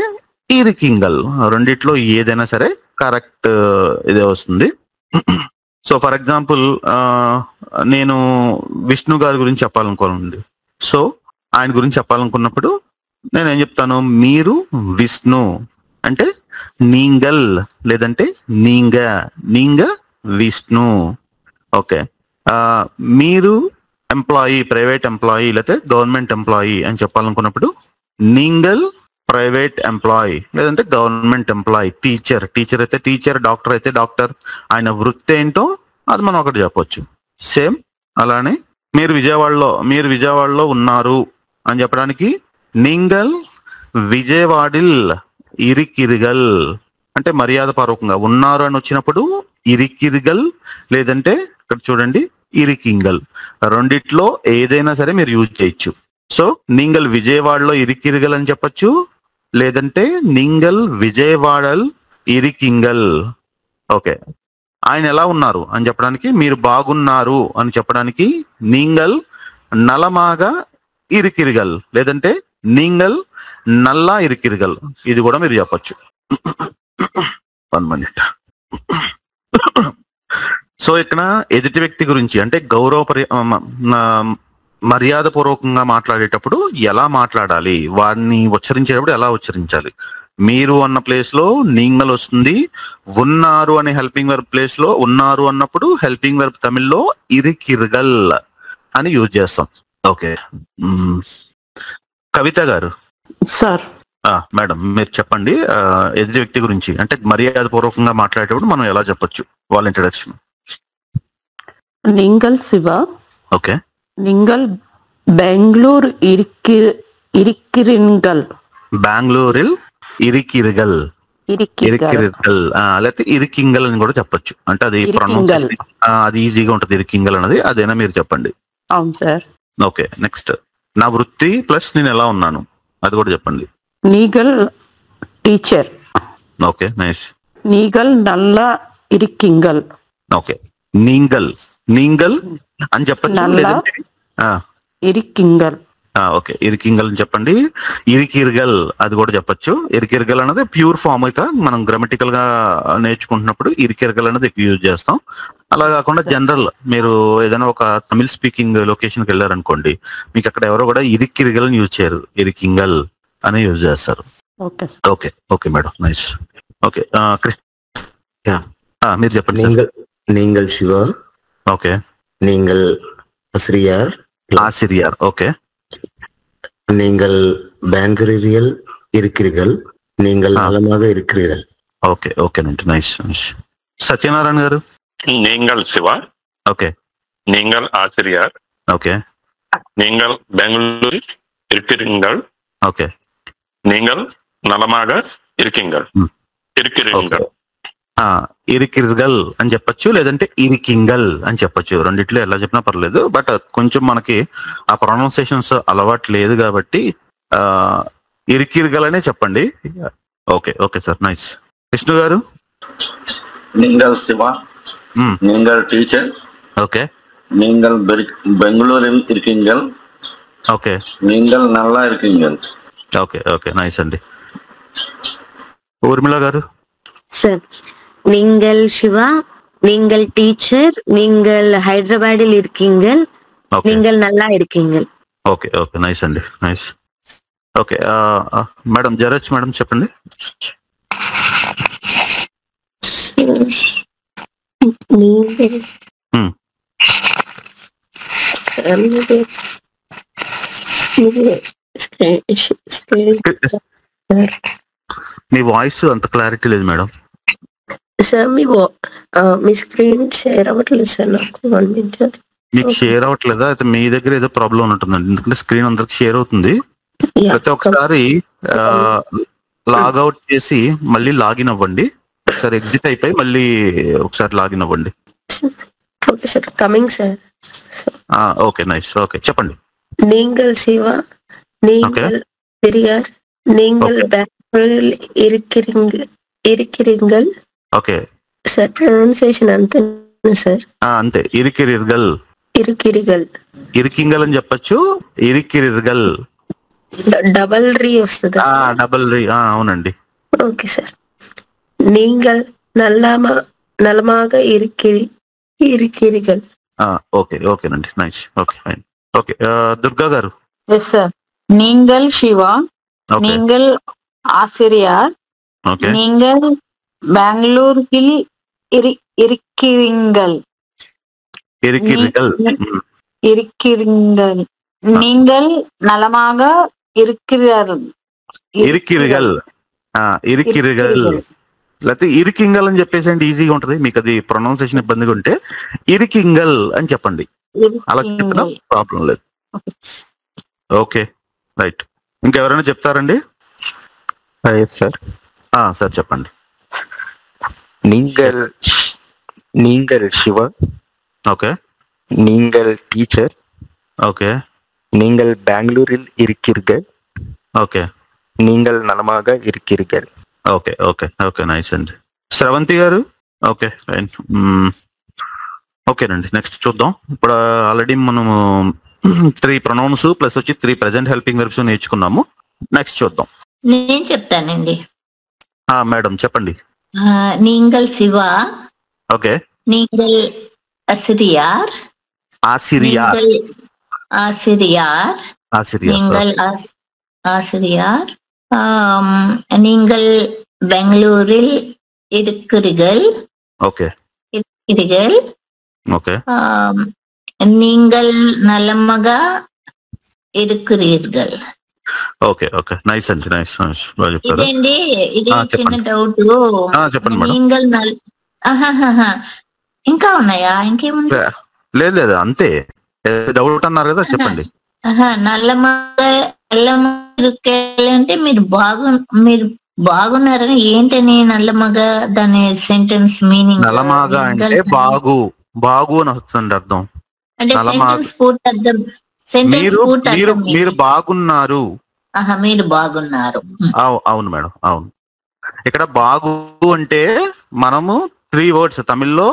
ఇరికింగల్. రెండిట్లో ఏదైనా సరే కరెక్ట్ ఇదే వస్తుంది. సో ఫర్ ఎగ్జాంపుల్, నేను విష్ణు గారి గురించి చెప్పాలనుకోనండి. సో ఆయన గురించి చెప్పాలనుకున్నప్పుడు నేనేం చెప్తాను, మీరు విష్ణు అంటే నీంగల్, లేదంటే నీంగ విష్ణు. ఓకే. మీరు ఎంప్లాయీ, ప్రైవేట్ ఎంప్లాయీ, లేకపోతే గవర్నమెంట్ ఎంప్లాయీ అని చెప్పాలనుకున్నప్పుడు నీంగల్ ప్రైవేట్ ఎంప్లాయీ, లేదంటే గవర్నమెంట్ ఎంప్లాయీ. టీచర్ అయితే టీచర్, డాక్టర్ అయితే డాక్టర్. ఆయన వృత్తి ఏంటో అది మనం ఒకటి చెప్పొచ్చు. సేమ్ అలానే మీరు విజయవాడలో ఉన్నారు అని చెప్పడానికి నీంగల్ విజయవాడిల్ ఇరికిరిగల్ అంటే మర్యాద పూర్వకంగా. ఉన్నారు అని వచ్చినప్పుడు ఇరికిరిగల్, లేదంటే ఇక్కడ చూడండి ఇరికింగల్. రెండిట్లో ఏదైనా సరే మీరు యూజ్ చేయొచ్చు. సో నీంగల్ విజయవాడలో ఇరికిరిగల్ అని చెప్పొచ్చు, లేదంటే నింగల్ విజయవాడల్ ఇరికింగల్. ఓకే. ఆయన ఎలా ఉన్నారు అని చెప్పడానికి, మీరు బాగున్నారు అని చెప్పడానికి నీంగల్ నలమాగా ఇరికిరిగల్, లేదంటే నీంగల్ నల్లా ఇరికిరిగల్. ఇది కూడా మీరు చెప్పచ్చు. 1 minute. సో ఇక్కడ ఎదుటి వ్యక్తి గురించి అంటే మర్యాద పూర్వకంగా మాట్లాడేటప్పుడు ఎలా మాట్లాడాలి, వారిని ఉచ్చరించేటప్పుడు ఎలా ఉచ్చరించాలి. మీరు అన్న ప్లేస్ లో నీంగల్ వస్తుంది. ఉన్నారు అనే హెల్పింగ్ వెర్బ్ ప్లేస్ లో ఉన్నారు అన్నప్పుడు హెల్పింగ్ వెర్బ్ తమిళ్లో ఇరికిరిగల్ అని యూజ్ చేస్తాం. ఓకే. కవిత గారు. సార్. మేడం మీరు చెప్పండి, ఎదుటి వ్యక్తి గురించి అంటే మర్యాద పూర్వకంగా మాట్లాడేటప్పుడు మనం ఎలా చెప్పొచ్చు, వాళ్ళ ఇంట్రడక్షన్. నింగల్ శివ. ఓకే. నింగల్ బెంగళూరు ఇరికిరిగల్. బెంగళూరిల్ ఇరికిరిగల్, లేకపోతే ఇరికింగల్ అని కూడా చెప్పొచ్చు. అంటే అది ప్రొనౌన్స్ అది ఈజీగా ఉంటుంది. ఇరికింగల్ అనేది అదేనా మీరు చెప్పండి. అవును సార్. ఓకే. నెక్స్ట్, నా వృత్తి ప్లస్ నేను ఎలా ఉన్నాను అది కూడా చెప్పండి. నీగల్ టీచర్. Okay nice. நீங்கள் நல்லா இருக்கீங்கள். ఓకే నీంగల్ నీంగల్ అని చెప్పచ్చు. నల్లా ఇరికింగల్. ఓకే ఇరికింగల్ అని చెప్పండి. ఇరికిర్గల్ అది కూడా చెప్పచ్చు. ఇరికిర్గల్ అనేది ప్యూర్ ఫామ్ ఇక మనం గ్రామటికల్ గా నేర్చుకుంటున్నప్పుడు ఇరికిర్గల్ అనేది ఎక్కువ యూజ్ చేస్తాం. అలా కాకుండా జనరల్ మీరు ఏదైనా ఒక తమిళ్ స్పీకింగ్ లొకేషన్కి వెళ్ళారనుకోండి, మీకు అక్కడ ఎవరో కూడా ఇరికిర్గల్ అని యూజ్ చేయరు, ఇరికింగల్ అని యూజ్ చేస్తారు. Okay okay madam nice. Okay మీరు చెప్పండి సార్. நீங்கள் சிவா. ఓకే நீங்கள் ஆசிரியார். ఆసిరియార్. ఓకే நீங்கள் பெங்களூரில் இருக்கிறீர்கள். நீங்கள் நலமாக இருக்கிறீர்கள். ఓకే ఓకేనండి నైస్ నైస్. సత్యనారాయణ గారు. நீங்கள் சிவா. ఓకే நீங்கள் ஆசிரியார். ఓకే நீங்கள் பெங்களூரில் இருக்கிறீர்கள். ఓకే நீங்கள் நலமாக இருக்கீங்கள். இருக்கிறீர்கள். ఇరికిర్గల్ అని చెప్పచ్చు, లేదంటే ఇరికింగల్ అని చెప్పచ్చు. రెండిట్లో ఎలా చెప్పినా పర్లేదు. బట్ కొంచెం మనకి ఆ ప్రొనౌన్సియేషన్స్ అలవాటు లేదు కాబట్టి ఇరికిర్గల్ అనే చెప్పండి. Okay okay sir nice. Vishnu గారు. நீங்கள் சிவா. நீங்கள் டீச்சர். ఓకే நீங்கள் பெங்களூரில் இருக்கீங்கள். ఓకే நீங்கள் நல்லா இருக்கீங்கள். ఓకే ఓకే నైస్ అండి. ఊర్మిళ గారు. சார் நீங்கள் சிவா, நீங்கள் டீச்சர், நீங்கள் ஹைதராபாத்தில் இருக்கீங்கள், நீங்கள் நல்லா இருக்கீங்கள். ఓకే ఓకే నైస్ అండి నైస్. ఓకే మేడం జరచ్ మేడం చెప్పండి. మీ వాయిస్ అంత క్లారిటీ లేదు మేడం. సార్ మీ స్క్రీన్ షేర్ అవ్వట్లేదు సార్ నాకు. 1 minute. మీకు షేర్ అవ్వట్లేదా? అయితే మీ దగ్గర ఏదో ప్రాబ్లం ఉంటుందండి. ఎందుకంటే స్క్రీన్ అందరికి షేర్ అవుతుంది. ప్రతి ఒక్కసారి లాగౌట్ చేసి మళ్ళీ లాగిన్ అవ్వండి. ఒకసారి ఎగ్జిట్ అయిపోయి మళ్ళీ ఒకసారి లాగిన్ అవ్వండి. Okay sir coming sir. Okay nice. Okay చెప్పండి. நீங்கள் சிவா, நீங்கள் பெரியார், நீங்கள் பெங்களூரில் இருக்கிறீங்கள். ఓకే సార్ ప్రొనౌన్సియేషన్ అంతే సార్. అంతే ఇరికిరిర్గల్. ఇరికిరిగల్. ఇరికింగల్ అని చెప్పచ్చు, ఇరికిరిర్గల్. డబల్ రీ వస్తుంది. డబల్ రీ అవునండి. Okay sir. நீங்கள் నలమాగా ఇరికిరిగల్. ఓకే ఓకేనండి nice. Okay fine. Okay Durga garu. Yes sir. நீங்கள் சிவா, நீங்கள் ஆசிரியார், நீங்கள் பெங்களூரில் இருக்கிறீர்கள். இருக்கிறீர்கள். நீங்கள் நலமாக இருக்கிறீர்கள். ఇరికిరిగల్ లేకపోతే ఇరికింగల్ అని చెప్పేసి ఈజీగా ఉంటది. మీకు అది ప్రొనౌన్సియేషన్ ఇబ్బందిగా ఉంటే ఇరికింగల్ అని చెప్పండి. అలా చెప్పినా ప్రాబ్లం లేదు. Okay right. ఇంకెవరైనా చెప్తారండి? సార్ సార్ చెప్పండి. நீங்கள் சிவா. ஓகே. நீங்கள் டீச்சர். ஓகே. நீங்கள் பெங்களூரில் இருக்கிறீர்கள். ఓకే. நீங்கள் నలమాగా இருக்கிறீர்கள். ఓకే ఓకే ఓకే నైస్ అండి. శ్రవంతి గారు. Okay fine. ఓకేనండి నెక్స్ట్ చూద్దాం. ఇప్పుడు ఆల్రెడీ మనము 3 ప్రొనౌన్స్ ప్లస్ వచ్చి 3 ప్రెజెంట్ హెల్పింగ్ వెర్బ్స్ నేర్చుకున్నాము. నెక్స్ట్ చూద్దాం. నేను చెప్తానండి. మేడం చెప్పండి. நீங்கள் சிவா. ఓకే. நீங்கள் ஆசிரியார். ஆசிரியார். ஆசிரியார். ஆசிரியார். நீங்கள் ஆசிரியார். நீங்கள் பெங்களூரில் இருக்கிறீர்கள். ஓகே. இருக்கிறீர்கள். ఓకే. நீங்கள் నలమగా இருக்கிறீர்கள். ఓకే ఓకే నైస్ అండి నైస్ నైస్. బాగా చెప్పారు. ఇదేండి ఇది చిన్న డౌట్. చెప్పండి మేడం. நீங்கள் ఇంకా ఉన్నాయా? ఇంకేముంది? లేదు లేదు అంతే. డౌట్ అన్నారు కదా చెప్పండి. నల్లమగా అంటే మీరు బాగున్నారని ఏంటని నల్లమగా దాని సెంటెన్స్ మీనింగ్? నల్లమగా అంటే బాగు అని వస్తుంది అర్థం. అంటే సెంటెన్స్ పూర్తి అర్థం. మీరు బాగున్నారు. మీరు బాగున్నారు. అవును మేడం అవును. ఇక్కడ బాగు అంటే మనము 3 వర్డ్స్ తమిళ్లో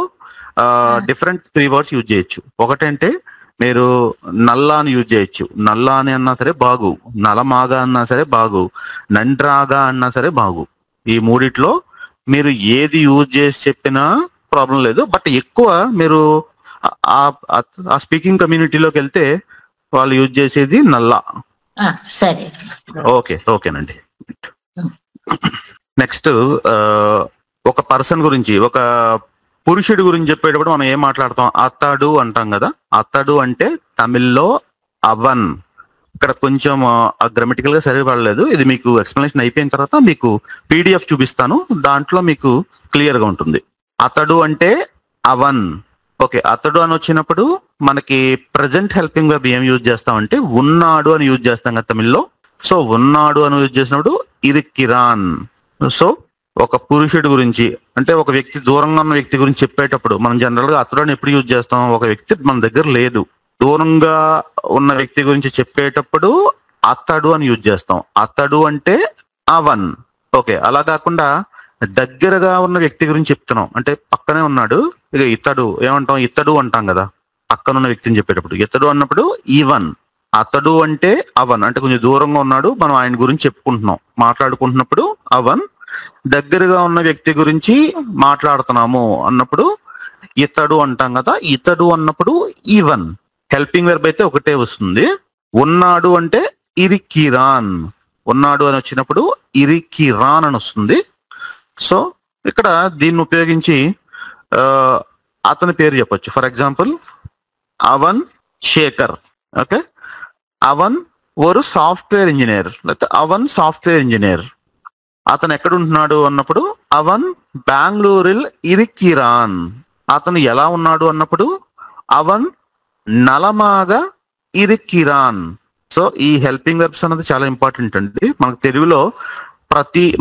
డిఫరెంట్ 3 వర్డ్స్ యూజ్ చేయొచ్చు. ఒకటంటే మీరు నల్లా అని యూజ్ చేయొచ్చు, నల్లా అని అన్నా సరే బాగు, నలమాగా అన్నా సరే బాగు, నండ్రాగా అన్నా సరే బాగు. ఈ మూడిట్లో మీరు ఏది యూజ్ చేసి చెప్పినా ప్రాబ్లం లేదు. బట్ ఎక్కువ మీరు ఆ స్పీకింగ్ కమ్యూనిటీలోకి వెళ్తే వాళ్ళు యూజ్ చేసేది నల్లా. సరే, ఓకేనండి. నెక్స్ట్ ఒక పర్సన్ గురించి, ఒక పురుషుడి గురించి చెప్పేటప్పుడు మనం ఏం మాట్లాడతాం? అతడు అంటాం కదా. అతడు అంటే తమిళ్లో అవన్. ఇక్కడ కొంచెం గ్రామటికల్ గా సరిపడలేదు. ఇది మీకు ఎక్స్ప్లెనేషన్ అయిపోయిన తర్వాత మీకు PDF చూపిస్తాను, దాంట్లో మీకు క్లియర్ గా ఉంటుంది. అతడు అంటే అవన్. ఓకే, అతడు అని వచ్చినప్పుడు మనకి ప్రజెంట్ హెల్పింగ్ వెర్బ్ ఏం యూజ్ చేస్తామంటే ఉన్నాడు అని యూజ్ చేస్తాం కదా తమిళ్లో. సో ఉన్నాడు అని యూజ్ చేసినప్పుడు ఇది కిరాన్. సో ఒక పురుషుడి గురించి అంటే ఒక వ్యక్తి, దూరంగా ఉన్న వ్యక్తి గురించి చెప్పేటప్పుడు మనం జనరల్ గా అతడు అని ఎప్పుడు యూజ్ చేస్తాం? ఒక వ్యక్తి మన దగ్గర లేదు, దూరంగా ఉన్న వ్యక్తి గురించి చెప్పేటప్పుడు అతడు అని యూజ్ చేస్తాం. అతడు అంటే అవన్. ఓకే, అలా కాకుండా దగ్గరగా ఉన్న వ్యక్తి గురించి చెప్తున్నాం అంటే పక్కనే ఉన్నాడు, ఇక ఇతడు ఏమంటాం? ఇతడు అంటాం కదా పక్కన ఉన్న వ్యక్తిని చెప్పేటప్పుడు. ఇతడు అన్నప్పుడు ఈవన్. అతడు అంటే అవన్, అంటే కొంచెం దూరంగా ఉన్నాడు, మనం ఆయన గురించి చెప్పుకుంటున్నాం, మాట్లాడుకుంటున్నప్పుడు అవన్. దగ్గరగా ఉన్న వ్యక్తి గురించి మాట్లాడుతున్నాము అన్నప్పుడు ఇతడు అంటాం కదా. ఇతడు అన్నప్పుడు ఈవన్. హెల్పింగ్ వెర్బ్ అయితే ఒకటే వస్తుంది. ఉన్నాడు అంటే ఇరికిరాన్. ఉన్నాడు అని వచ్చినప్పుడు ఇరికిరాన్ అని వస్తుంది. సో ఇక్కడ దీన్ని ఉపయోగించి అతని పేరు చెప్పొచ్చు. ఫర్ ఎగ్జాంపుల్ అవన్ శేఖర్. ఓకే, అవన్ ఒక సాఫ్ట్వేర్ ఇంజనీర్, లేకపోతే అవన్ సాఫ్ట్వేర్ ఇంజనీర్. అతను ఎక్కడ ఉంటున్నాడు అన్నప్పుడు అవన్ బెంగళూరుల్ ఇరికిరాన్. అతను ఎలా ఉన్నాడు అన్నప్పుడు అవన్ నలమాగా ఇరికిరాన్. సో ఈ హెల్పింగ్ వెర్బ్స్ అన్నది చాలా ఇంపార్టెంట్ అండి. మనకు తెలుగులో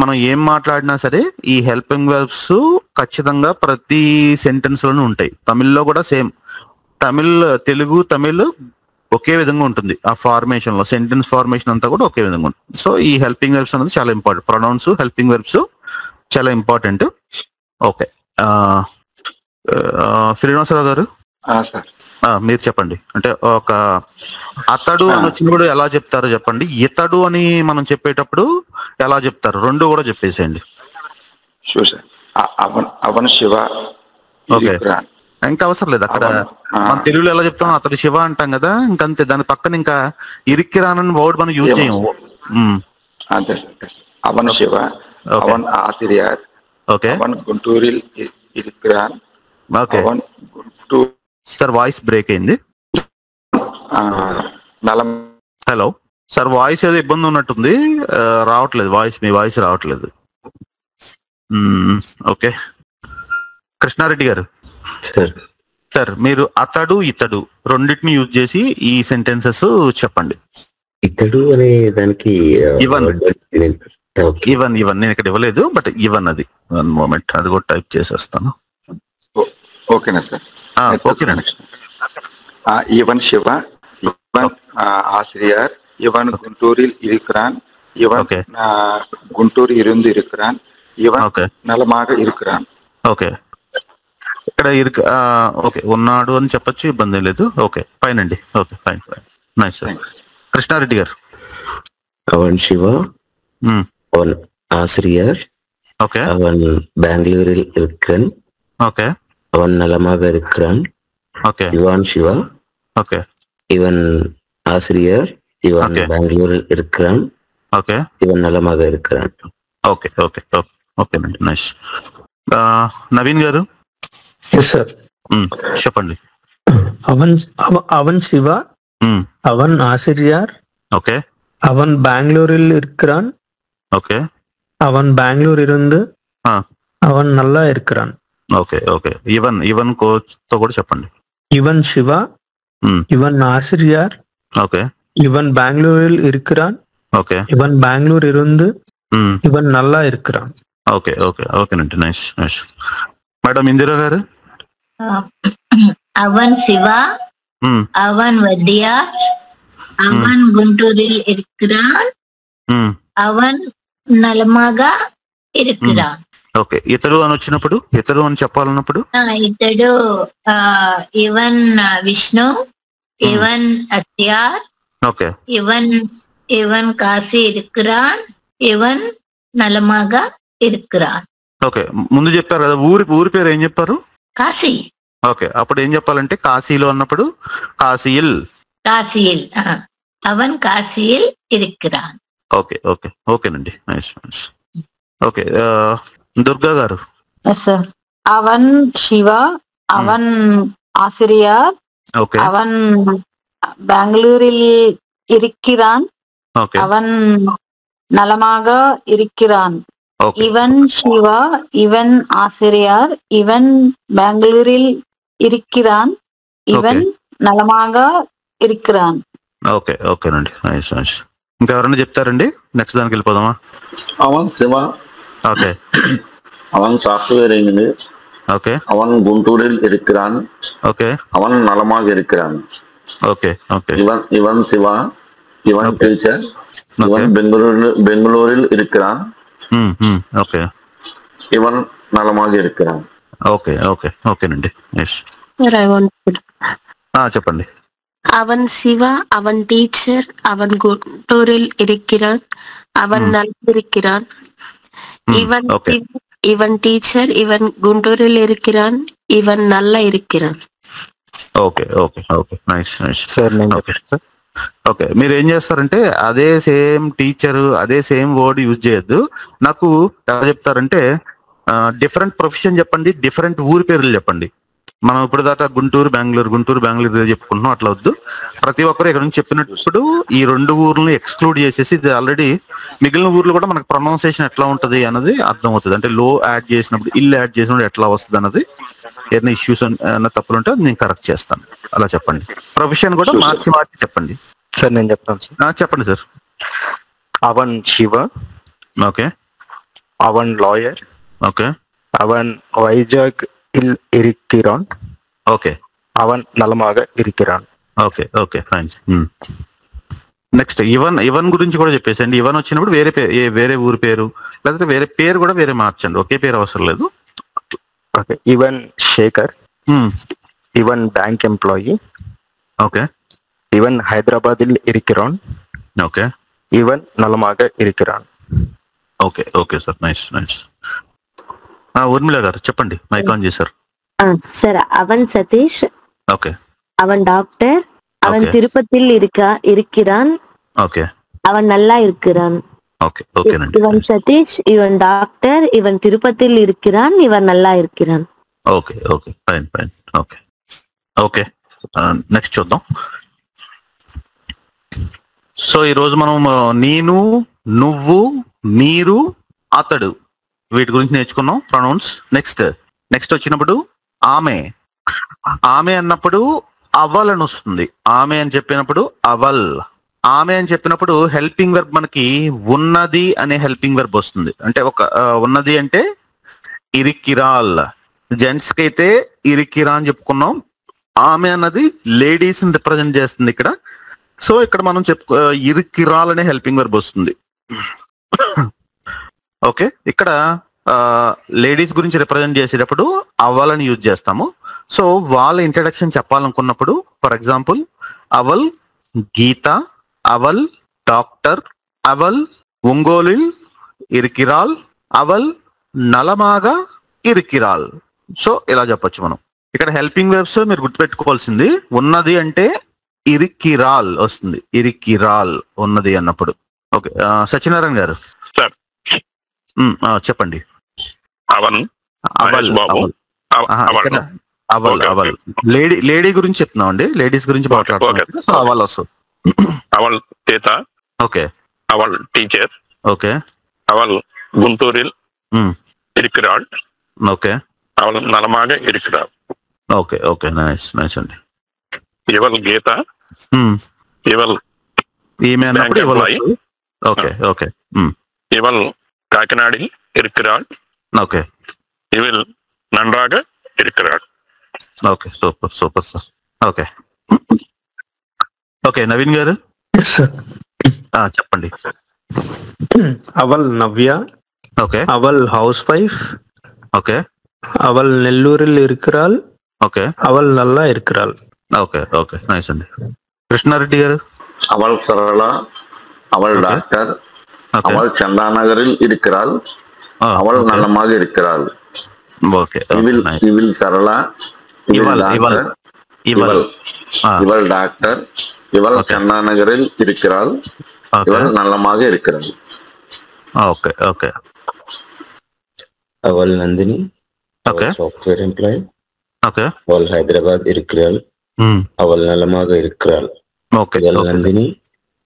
మనం ఏం మాట్లాడినా సరే ఈ హెల్పింగ్ వెర్బ్స్ ఖచ్చితంగా ప్రతి సెంటెన్స్ లోనూ ఉంటాయి. తమిళ్లో కూడా సేమ్. తెలుగు తమిళ్ ఒకే విధంగా ఉంటుంది. ఆ ఫార్మేషన్ లో సెంటెన్స్ ఫార్మేషన్ అంతా కూడా ఒకే విధంగా ఉంటుంది. సో ఈ హెల్పింగ్ వెర్బ్స్ అనేది చాలా ఇంపార్టెంట్. ప్రొనౌన్స్, హెల్పింగ్ వెర్బ్స్ చాలా ఇంపార్టెంట్. ఓకే, శ్రీనివాసరావు గారు మీరు చెప్పండి. అంటే ఒక అతడు అని వచ్చినప్పుడు ఎలా చెప్తారో చెప్పండి. ఇతడు అని మనం చెప్పేటప్పుడు ఎలా చెప్తారు? రెండు కూడా చెప్పేసేయండి. అవన్ శివ. ఓకే, ఇంకా అవసరం లేదు. అక్కడ మన తెలుగులో ఎలా చెప్తాం? అతడు శివ అంటాం కదా, ఇంకంతే. దాని పక్కన ఇంకా ఇరికిరానని వర్డ్ మనం యూజ్ చేయము. అంతే. అవన్ శివ, అవన్ ఆసిరియర్. ఓకే, అవన్ గుంటూరిల్ ఇరికిరాన్. ఓకే సార్, వాయిస్ బ్రేక్ అయింది. హలో సార్, వాయిస్ ఏదో ఇబ్బంది ఉన్నట్టుంది, రావట్లేదు వాయిస్. మీ వాయిస్ రావట్లేదు. ఓకే, కృష్ణారెడ్డి గారు సార్, మీరు అతడు ఇతడు రెండింటిని యూజ్ చేసి ఈ సెంటెన్సెస్ చెప్పండి. ఇతడు అనే దానికి ఇవన్ నేను ఇక్కడ ఇవ్వలేదు, బట్ ఇవన్ అది. 1 moment, అది కూడా టైప్ చేసేస్తాను. ఓకేనా సార్? ఓకేనండి. ఇవన్ శివ, ఇవన్ ఆసిరియర్, ఇవన్ గుంటూరిల్ ఇరికిరాన్, ఇవన్ గుంటూరు ఇరుందు ఇరికిరాన్, ఇవన్ నలమాగ ఇరికిరాన్. ఓకే, ఇక్కడ ఓకే ఉన్నాడు అని చెప్పొచ్చు, ఇబ్బంది లేదు. ఓకే, ఫైన్ అండి. Okay, fine. Nice sir. Krishna Reddy గారు. అవన్ శివ, అవన్ ఆసిరియర్, ఓకే, అవన్ బెంగళూరు ఇరికిరాన్, ఓకే, అవన్ నలమాగ ఇరికిరాన్, ఓకే, ఇవాన్ శివ, ఓకే, ఇవన్ ఆసిరియర్, ఇవన్ బెంగళూరు ఇరికిరాన్, ఓకే, ఇవన్ నలమాగ ఇరికిరాన్. ఓకే ఓకే ఓకేనండి. నైస్. నవీన్ గారు. సార్ చెప్పండి. అవన్ శివ, అవన్ ఆసిరియర్, ఓకే, అవన్ బెంగళూరుల్ ఇరికిరాన్, ఓకే, అవన్ బెంగళూరు ఇరుందు, అవన్ నల్లా ఇరికిరాన్. ఓకే ఓకే, ఇవన్ కోచ్ తో కూడా చెప్పండి. ఇవన్ శివ, ఇవన్ ఆసిరియర్, ఓకే, ఇవన్ బెంగళూరుల్ ఇరికిరాన్, ఓకే, ఇవన్ బెంగళూరు ఇరుందు, ఇవన్ నల్లా ఇరికిరాన్. ఓకే ఓకే ఓకేనండి. Nice nice. మేడం ఇందిరా గారు. అవన్ శివ, అవన్ వద్యా, అవన్ గుంటూరిల్ ఇరికిరాన్, అవన్ నలమాగా இருக்கிறான். ఓకే, ఇతడు అని వచ్చినప్పుడు, ఇతడు అని చెప్పాలన్నప్పుడు ఇతడు ఇవన్ విష్ణు, ఇవన్ అత్యార్, ఓకే, ఇవన్ కాశీ இருக்கிறான், ఇవన్ నలమాగా இருக்கிறான். ఓకే, ముందు చెప్పారు కదా ఊరి పేరు ఏం చెప్పారు? కాశీ. ఓకే, అప్పుడు ఏం చెప్పాలంటే కాశీలో అన్నప్పుడు కాశీల్. అవన్ కాశీల్ இருக்கிறான். ఓకే ఓకే ఓకేనండి, నైస్ నైస్. ఓకే, దుర్గా గారు. అవన్ శివ, అవన్ ఆసిరియార్, ఓకే, అవన్ బెంగళూరిల్ இருக்கிறான், అవన్ నలమాగా இருக்கிறான். ఇవన్ శివ, ఇవన్ ఆసిరియార్, ఇవన్ బెంగళూరిల్ இருக்கிறான், ఇవన్ నలమాగా இருக்கிறான். ఓకే ఓకేనండి, నైస్ నైస్. ఇంకెవరైనా చెప్తారండి? నెక్స్ట్ దానికి వెళ్ళిపోదామా? అవన్ శివ, ఓకే, அவன் சாஃப்ட்வேர் இன்ஜினியர், ஓகே, அவன் குண்டூரில் இருக்கிறான், ஓகே, அவன் நலமாக இருக்கிறான், ஓகே ஓகே, இவன் சிவா, இவன் டீச்சர், இவன் பெங்களூரில் இருக்கிறான், ఓకే, இவன் నలமாக இருக்கிறான். ఓకే ఓకే ఓకేనండి, ఎస్. చెప్పండి. அவன் சிவா, அவன் டீச்சர், அவன் குண்டூரில் இருக்கிறான், அவன் நல்லா இருக்கிறான். இவன் டீச்சர், இவன் గుంటూరులో இருக்கிறான், ఇవన్ నల్లా இருக்கிறான். Okay okay okay, nice nice. Okay, మీరు ఏం చేస్తారంటే అదే సేమ్ టీచర్, అదే సేమ్ వర్డ్ యూజ్ చేయొద్దు. నాకు ఎలా చెప్తారంటే డిఫరెంట్ ప్రొఫెషన్ చెప్పండి, డిఫరెంట్ ఊరి పేర్లు చెప్పండి. మనం ఇప్పుడు దాకా గుంటూరు బెంగళూరు చెప్పుకుంటున్నాం, అట్లా వద్దు. ప్రతి ఒక్కరు ఇక్కడ నుంచి చెప్పినప్పుడు ఈ 2 ఊర్లను ఎక్స్క్లూడ్ చేసేసి, ఇది ఆల్రెడీ మిగిలిన ఊర్లు కూడా మనకు ప్రొనౌన్సియేషన్ ఎట్లా ఉంటది అన్నది అర్థం అవుతుంది. అంటే లో యాడ్ చేసినప్పుడు, ఇల్లు యాడ్ చేసినప్పుడు ఎట్లా వస్తుంది అన్నది, ఏదైనా ఇష్యూస్ అన్న తప్పులు ఉంటే నేను కరెక్ట్ చేస్తాను. అలా చెప్పండి. ప్రొఫెషన్ కూడా మార్చి చెప్పండి. సార్ నేను చెప్తాను సార్. చెప్పండి సార్. అవన్ శివ, ఓకే, అవన్ లాయర్, ఓకే, అవన్ వైజాగ్ இருக்கிறான், ఓకే, అవన్ నలమాగా இருக்கிறான். Okay okay, fine. నెక్స్ట్ ఇవన్ గురించి కూడా చెప్పేసండి. ఇవన్ వచ్చినప్పుడు వేరే ఊరి పేరు, లేకపోతే వేరే పేరు కూడా వేరే మార్చండి, ఒకే పేరు అవసరం లేదు. ఓకే, ఇవన్ శేఖర్, ఇవన్ బ్యాంక్ ఎంప్లాయీ, ఓకే, ఇవన్ హైదరాబాదిల్ இருக்கிறான், ఓకే, ఇవన్ నలమాగా இருக்கிறான். Okay okay sir, nice nice. Urmila గారు చెప్పండి, మైక్ ఆన్ చేశారు. సార్, అవన్ సతీష్, ఓకే, அவன் டாக்டர், அவன் திருப்பத்தில் இருக்கிறான், ఓకే, அவன் நல்லா இருக்கிறான். ఓకే ఓకేనండి. ఇవన్ సతీష్, ఇవన్ డాక్టర్, ఇవన్ తిరుపతిల్ இருக்கிறான், ఇవన్ నల్లా இருக்கிறான். Okay okay, fine fine, okay okay. Next చూద్దాం. సో ఈరోజు మనం నేను, నువ్వు, మీరు, అతడు వీటి గురించి నేర్చుకున్నాం, ప్రొనౌన్స్. నెక్స్ట్ వచ్చినప్పుడు ఆమె అన్నప్పుడు అవల్ అని వస్తుంది. ఆమె అని చెప్పినప్పుడు అవల్. ఆమె అని చెప్పినప్పుడు హెల్పింగ్ వర్బ్ మనకి ఉన్నది అనే హెల్పింగ్ వర్బ్ వస్తుంది. అంటే ఒక ఉన్నది అంటే ఇరికిరాల్, జెంట్స్ కి అయితే ఇరికిరా అని చెప్పుకున్నాం. ఆమె అన్నది లేడీస్ ని రిప్రజెంట్ చేస్తుంది ఇక్కడ. సో ఇక్కడ మనం ఇరికిరాల్ అనే హెల్పింగ్ వర్బ్ వస్తుంది. ఓకే, ఇక్కడ లేడీస్ గురించి రిప్రజెంట్ చేసేటప్పుడు అవల్ యూజ్ చేస్తాము. సో వాళ్ళ ఇంట్రడక్షన్ చెప్పాలనుకున్నప్పుడు, ఫర్ ఎగ్జాంపుల్, అవల్ గీత, అవల్ డాక్టర్, అవల్ ఒంగోలిల్ ఇరికిరాల్, అవల్ నలమాగా ఇరికిరాల్. సో ఇలా చెప్పొచ్చు మనం. ఇక్కడ హెల్పింగ్ వెర్బ్స్ మీరు గుర్తుపెట్టుకోవాల్సింది, ఉన్నది అంటే ఇరికిరాల్ వస్తుంది. ఇరికిరాల్ ఉన్నది అన్నప్పుడు. ఓకే, సత్యనారాయణ గారు చెప్పండి. అవల్ లేడీ గురించి చెప్తున్నాం అండి, లేడీస్ గురించి మాట్లాడుతున్నాం. సో అవల్ వస్తుంది. అవల్ తేత, ఓకే, అవల్ టీచర్, ఓకే, అవల్ గుంటూరిల్ ఇరికిరాల్, ఓకే, అవల్ నలమాగా ఇరికిరాల్. ఓకే ఓకే, నైస్ నైస్ అండి. ఇవల్ గీత, ఇవల్ ఈమె అన్నప్పుడు ఇవల్. ఓకే ఓకే, ఇవల్ కాకినాడి ఇరికిరాల్, ఓకే, ఇవల్ నంద్రాగా ఇరికిరాల్. Okay, super super sir. Okay okay, Naveen garu చెప్పండి. అవల్ నవ్య, ஓகே. அவள் ஹவுஸ் ஒய்ஃப். ஓகே. அவள் నెల్లూరిல் இருக்கிறாள். ఓకే. அவள் நல்லா இருக்கிறாள். ఓకే ఓకే నైస్ అండి. కృష్ణారెడ్డి గారు. அவள் சரளா, அவள் டாக்டர், அவள் சந்தாநகரில் இருக்கிறாள், அவள் நலமாக இருக்கிறாள். ஓகே. இவள் சரளா, இவள் டாக்டர், இவள் டாக்டர், இவள் சந்தாநகரில் இருக்கிறாள், இவள் நலமாக இருக்கிறாள். Okay okay. அவள் நந்தினி, சாஃப்ட்வேர் எம்ப்ளாய், அவள் ஹைதராபாத் இருக்கிறாள், அவள் நலமாக இருக்கிறாள். இவள் நந்தினி,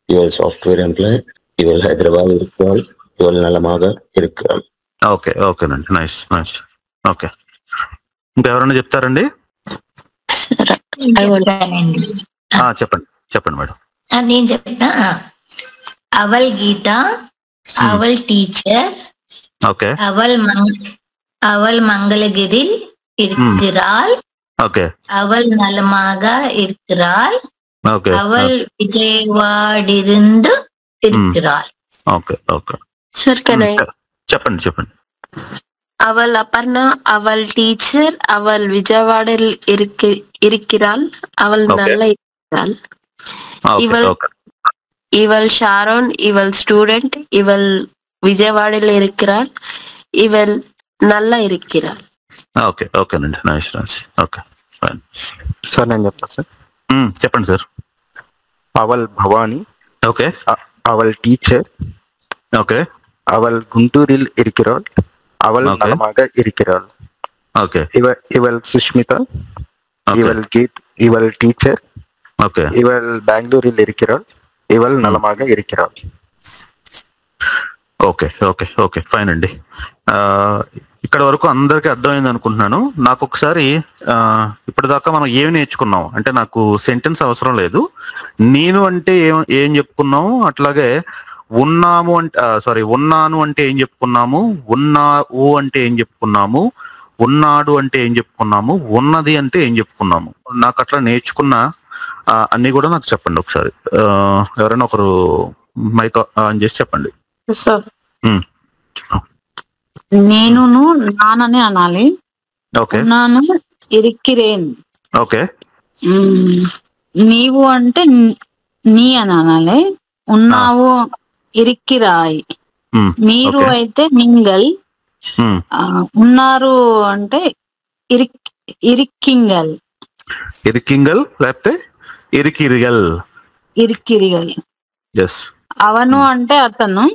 இவள் సాఫ్ట్వేర్ ఎంప్లాయ్, ఇవల్ హైదరాబాద్ இருக்கிறாள், ఇవల్ నలమాగా இருக்கிறாள். ఓకే ఓకేనండి. Nice nice. ఓకే. ఇంకెవరైనా చెప్తారండి? చెప్పండి చెప్పండి మేడం. నేను చెప్తా. Aval Geetha, Aval teacher, okay. அவள் மங்களகிரில் இருக்கிறாள், அவள் நலமாக இருக்கிறாள், அவள் విజయవాడిருந்து இருக்கிறாள். Okay okay. సార్ చెప్పండి చెప్పండి. அவள் அபர்ணா, அவள் டீச்சர், அவள் விஜயவாடில் இருக்கிறாள், அவள் நல்ல இருக்கிறாள். இவள் ஷாரோன், இவள் ஸ்டூடெண்ட், இவள் విజయవాడలో இருக்கிறாள், இவள் நல்லா இருக்கிறாள். ఓకే ఓకేనండి. Nice nice. Okay fine. Sir నేను చెప్తా సార్. చెప్పండి సార్. అవల్ భవాని. ఓకే. అవల్ టీచర్. ఓకే. அவள் குண்டூரில் இருக்கிறாள், அவள் நலமாக இருக்கிறாள். ஓகே. இவள் சுஷ்மிதா, இவள் கீத், இவள் டீச்சர். ஓகே. இவள் பெங்களூரில் இருக்கிறாள், இவள் நலமாக இருக்கிறாள். ఓకే ఓకే ఓకే ఫైన్ అండి. ఇక్కడ వరకు అందరికీ అర్థమైంది అనుకుంటున్నాను. నాకు ఒకసారి ఇప్పటిదాకా మనం ఏమి నేర్చుకున్నాం అంటే నాకు సెంటెన్స్ అవసరం లేదు. నేను అంటే ఏం చెప్పుకున్నాము, అట్లాగే ఉన్నాము అంటే ఉన్నాను అంటే ఏం చెప్పుకున్నాము, ఉన్నావు అంటే ఏం చెప్పుకున్నాము, ఉన్నాడు అంటే ఏం చెప్పుకున్నాము, ఉన్నది అంటే ఏం చెప్పుకున్నాము. నాకు అట్లా నేర్చుకున్న అన్ని కూడా నాకు చెప్పండి ఒకసారి. ఎవరైనా ఒకరు మైక్ ఆన్ చేసి చెప్పండి. నేను నానని అనాలి. నాను ఇరిక్కిరేన్. ఓకే. నీవు అంటే నీ అని అనాలి. ఉన్నావు ఇరిక్కిరాయ్. మీరు అయితే మింగల్. ఉన్నారు అంటే ఇరిక్కింగల్. ఇరిక్కింగల్ లేకపోతే ఇరికిరిగల్. ఇరికిరిగల్. అవను అంటే అతను,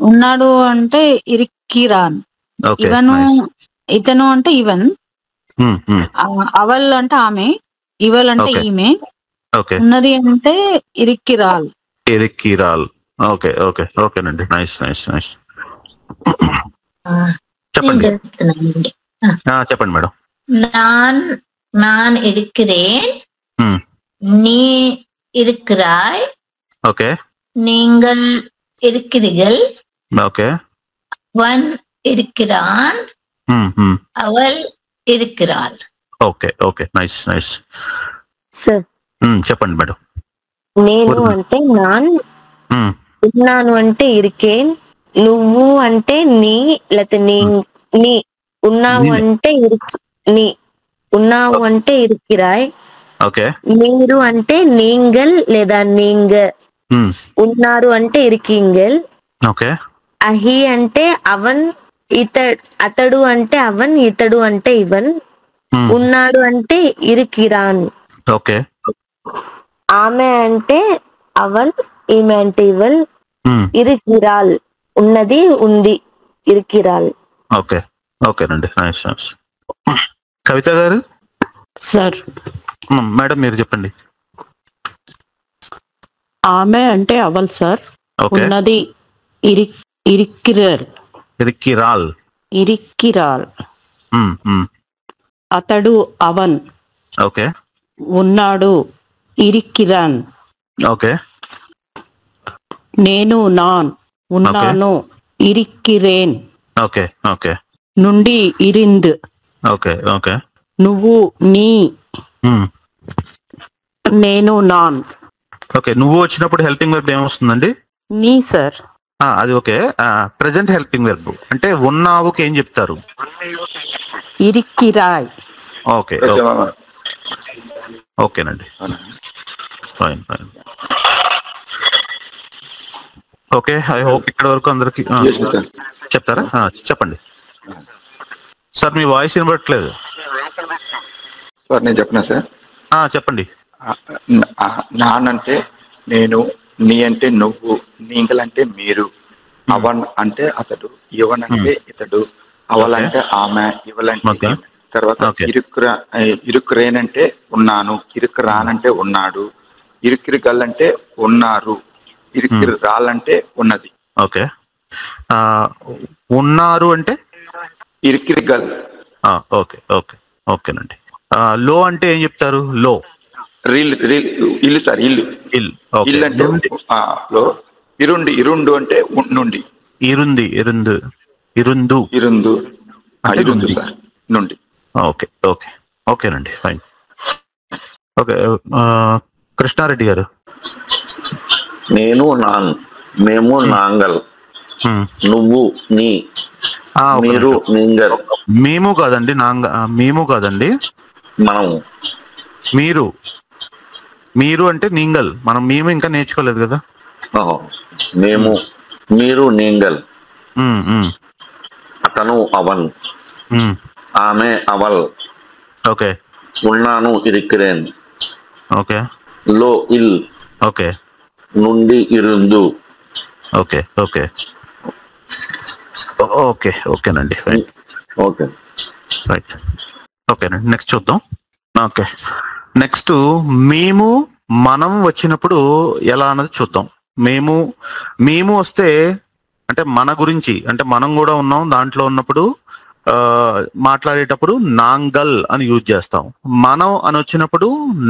ఉన్నాడు అంటే ఇరిక్కిరాన్. ఇతను అంటే ఇవన్. అవల్ అంటే ఆమె, ఇవల్ అంటే ఈమె, ఉన్నది అంటే ఇరిక్కిరాల్. ఇరిక్కిరాల్. ఓకే ఓకే ఓకేనండి. Nice nice nice. చెప్పండి చెప్పండి మేడం. நான் இருக்கிறேன், நீ இருக்கிறாய், ఓకే. நீங்கள் இருக்கிறீர்கள், ఓకే. அவன் இருக்கிறான், அவள் இருக்கிறாள். Okay okay nice nice. Sir చెప్పండి మేడం. నేను అంటే నాన్, ఉన్నాను అంటే ఇరికేన్, నువ్వు అంటే నీ లేకపోతే నీ, ఉన్నావు అంటే నీ, ఉన్నావు అంటే ఇరికిరాయ్. ఓకే. మీరు అంటే నీంగల్ లేదా నీంగ, ఉన్నారు అంటే ఇరికింగల్. ఓకే. అహి అంటే అవన్, అతడు అంటే అవన్, ఇతడు అంటే ఇవన్, ఉన్నాడు అంటే ఇరికిరాన్. ఓకే. ఆమె అంటే అవల్, ఈమె అంటే ఇవల్, ఇరికిరాల్, ఉన్నది ఉంది, ఇరికిరాల్. ఓకే ఓకేనండి. Nice nice. Kavitha garu. Sir madam మీరు చెప్పండి. ఆమె అంటే అవల్ సార్. ఉన్నది ఇరిక్కిరాల్. ఇరిక్కిరాల్. ఇరిక్కిరాల్. అతడు అవన్. ఓకే. ఉన్నాడు ఇరిక్కిరాన్. ఓకే. నేను నాన్, ఉన్నాను ఇరిక్కిరేన్. Okay okay. నుండి ఇరింద్. Okay okay. నువ్వు నీ, నేను నాన్. ఓకే. నువ్వు వచ్చినప్పుడు హెల్పింగ్ వర్బ్ ఏమొస్తుందండి? నీ సార్. అది ఓకే. ప్రెసెంట్ హెల్పింగ్ వెర్బ్ అంటే ఉన్నావుకి ఏం చెప్తారు? ఇరిక్కిరాయ్. ఓకే ఓకేనండి, fine fine. Okay, I hope ఇక్కడ వరకు అందరికి చెప్తారా? చెప్పండి సార్, మీ వాయిస్ వినబడట్లేదు సార్. నేను చెప్పనా సార్? చెప్పండి. నాన్ అంటే నేను, నీ అంటే నువ్వు, నీంగల్ అంటే మీరు, అవన్ అంటే అతడు, యువన్ అంటే ఇతడు, అవలంటే ఆమె, ఇవలంటే తర్వాత ఇరుక్కురేన్ అంటే ఉన్నాను, ఇరుక్కురాన్ అంటే ఉన్నాడు, ఇరుక్కిరిగల్ అంటే ఉన్నారు, ఇరుక్కిరి రాళ్ళంటే ఉన్నది. ఓకే, ఉన్నారు అంటే ఇరుక్కిరిగల్. ఓకే ఓకే ఓకేనండి. లో అంటే ఏం చెప్తారు? లో ఇల్లు సార్, ఇల్లు. ఇల్లు అంటే లో. ఇరుండి, ఇరుండు అంటే నుండి. ఇరుంది, ఇరుందు, ఇరుందు, ఇరుందు, ఇరుందు సార్, నుండి. ఓకే ఓకే ఓకేనండి, ఫైన్. ఓకే, కృష్ణారెడ్డి గారు. నేను నాన్, మేము నాంగల్, నువ్వు నీ, మీరు నింగల్. మేము కాదండి, మేము కాదండి, మనము. మీరు, మీరు అంటే నింగల్. మనం మేము ఇంకా నేర్చుకోలేదు కదా. మేము, మీరు నింగల్, అతను అవన్, ఆమె అవల్. ఓకే, ఉన్నాను ఇరిక్కిరేన్. ఓకే, లో ఇల్. ఓకే, నుండి ఇరుందు. ఓకే ఓకే ఓకే ఓకేనండి, ఫైన్. ఓకే రైట్, ఓకేనండి. నెక్స్ట్ చూద్దాం. ఓకే, నెక్స్ట్ మేము, మనం వచ్చినప్పుడు ఎలా అన్నది చూద్దాం. మేము వస్తే అంటే మన గురించి, అంటే మనం కూడా ఉన్నాం దాంట్లో ఉన్నప్పుడు మాట్లాడేటప్పుడు నాంగల్ అని యూజ్ చేస్తాం. మనం అని వచ్చినప్పుడు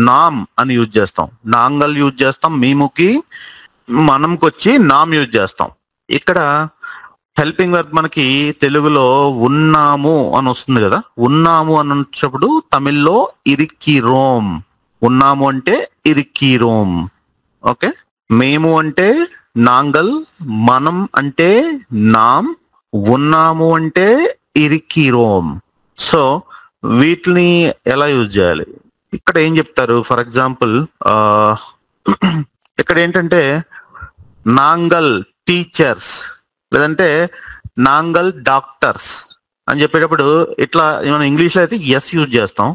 నామ్ అని యూజ్ చేస్తాం. నాంగల్ యూజ్ చేస్తాం మేముకి, మనంకి వచ్చి నామ్ యూజ్ చేస్తాం. ఇక్కడ హెల్పింగ్ వర్బ్ మనకి తెలుగులో ఉన్నాము అని వస్తుంది కదా. ఉన్నాము అని వచ్చినప్పుడు తమిళ్లో ఇరిక్కిరోమ్. ఉన్నాము అంటే ఇరిక్కిరోమ్. ఓకే, మేము అంటే నాంగల్, మనం అంటే నామ్, ఉన్నాము అంటే ఇరిక్కిరోమ్. సో వీటిని ఎలా యూజ్ చేయాలి? ఇక్కడ ఏం చెప్తారు? ఫర్ ఎగ్జాంపుల్ ఇక్కడ ఏంటంటే నాంగల్ టీచర్స్, లేదంటే నాంగల్ డాక్టర్స్ అని చెప్పేటప్పుడు ఇట్లా మనం ఇంగ్లీష్లో అయితే ఎస్ యూజ్ చేస్తాం.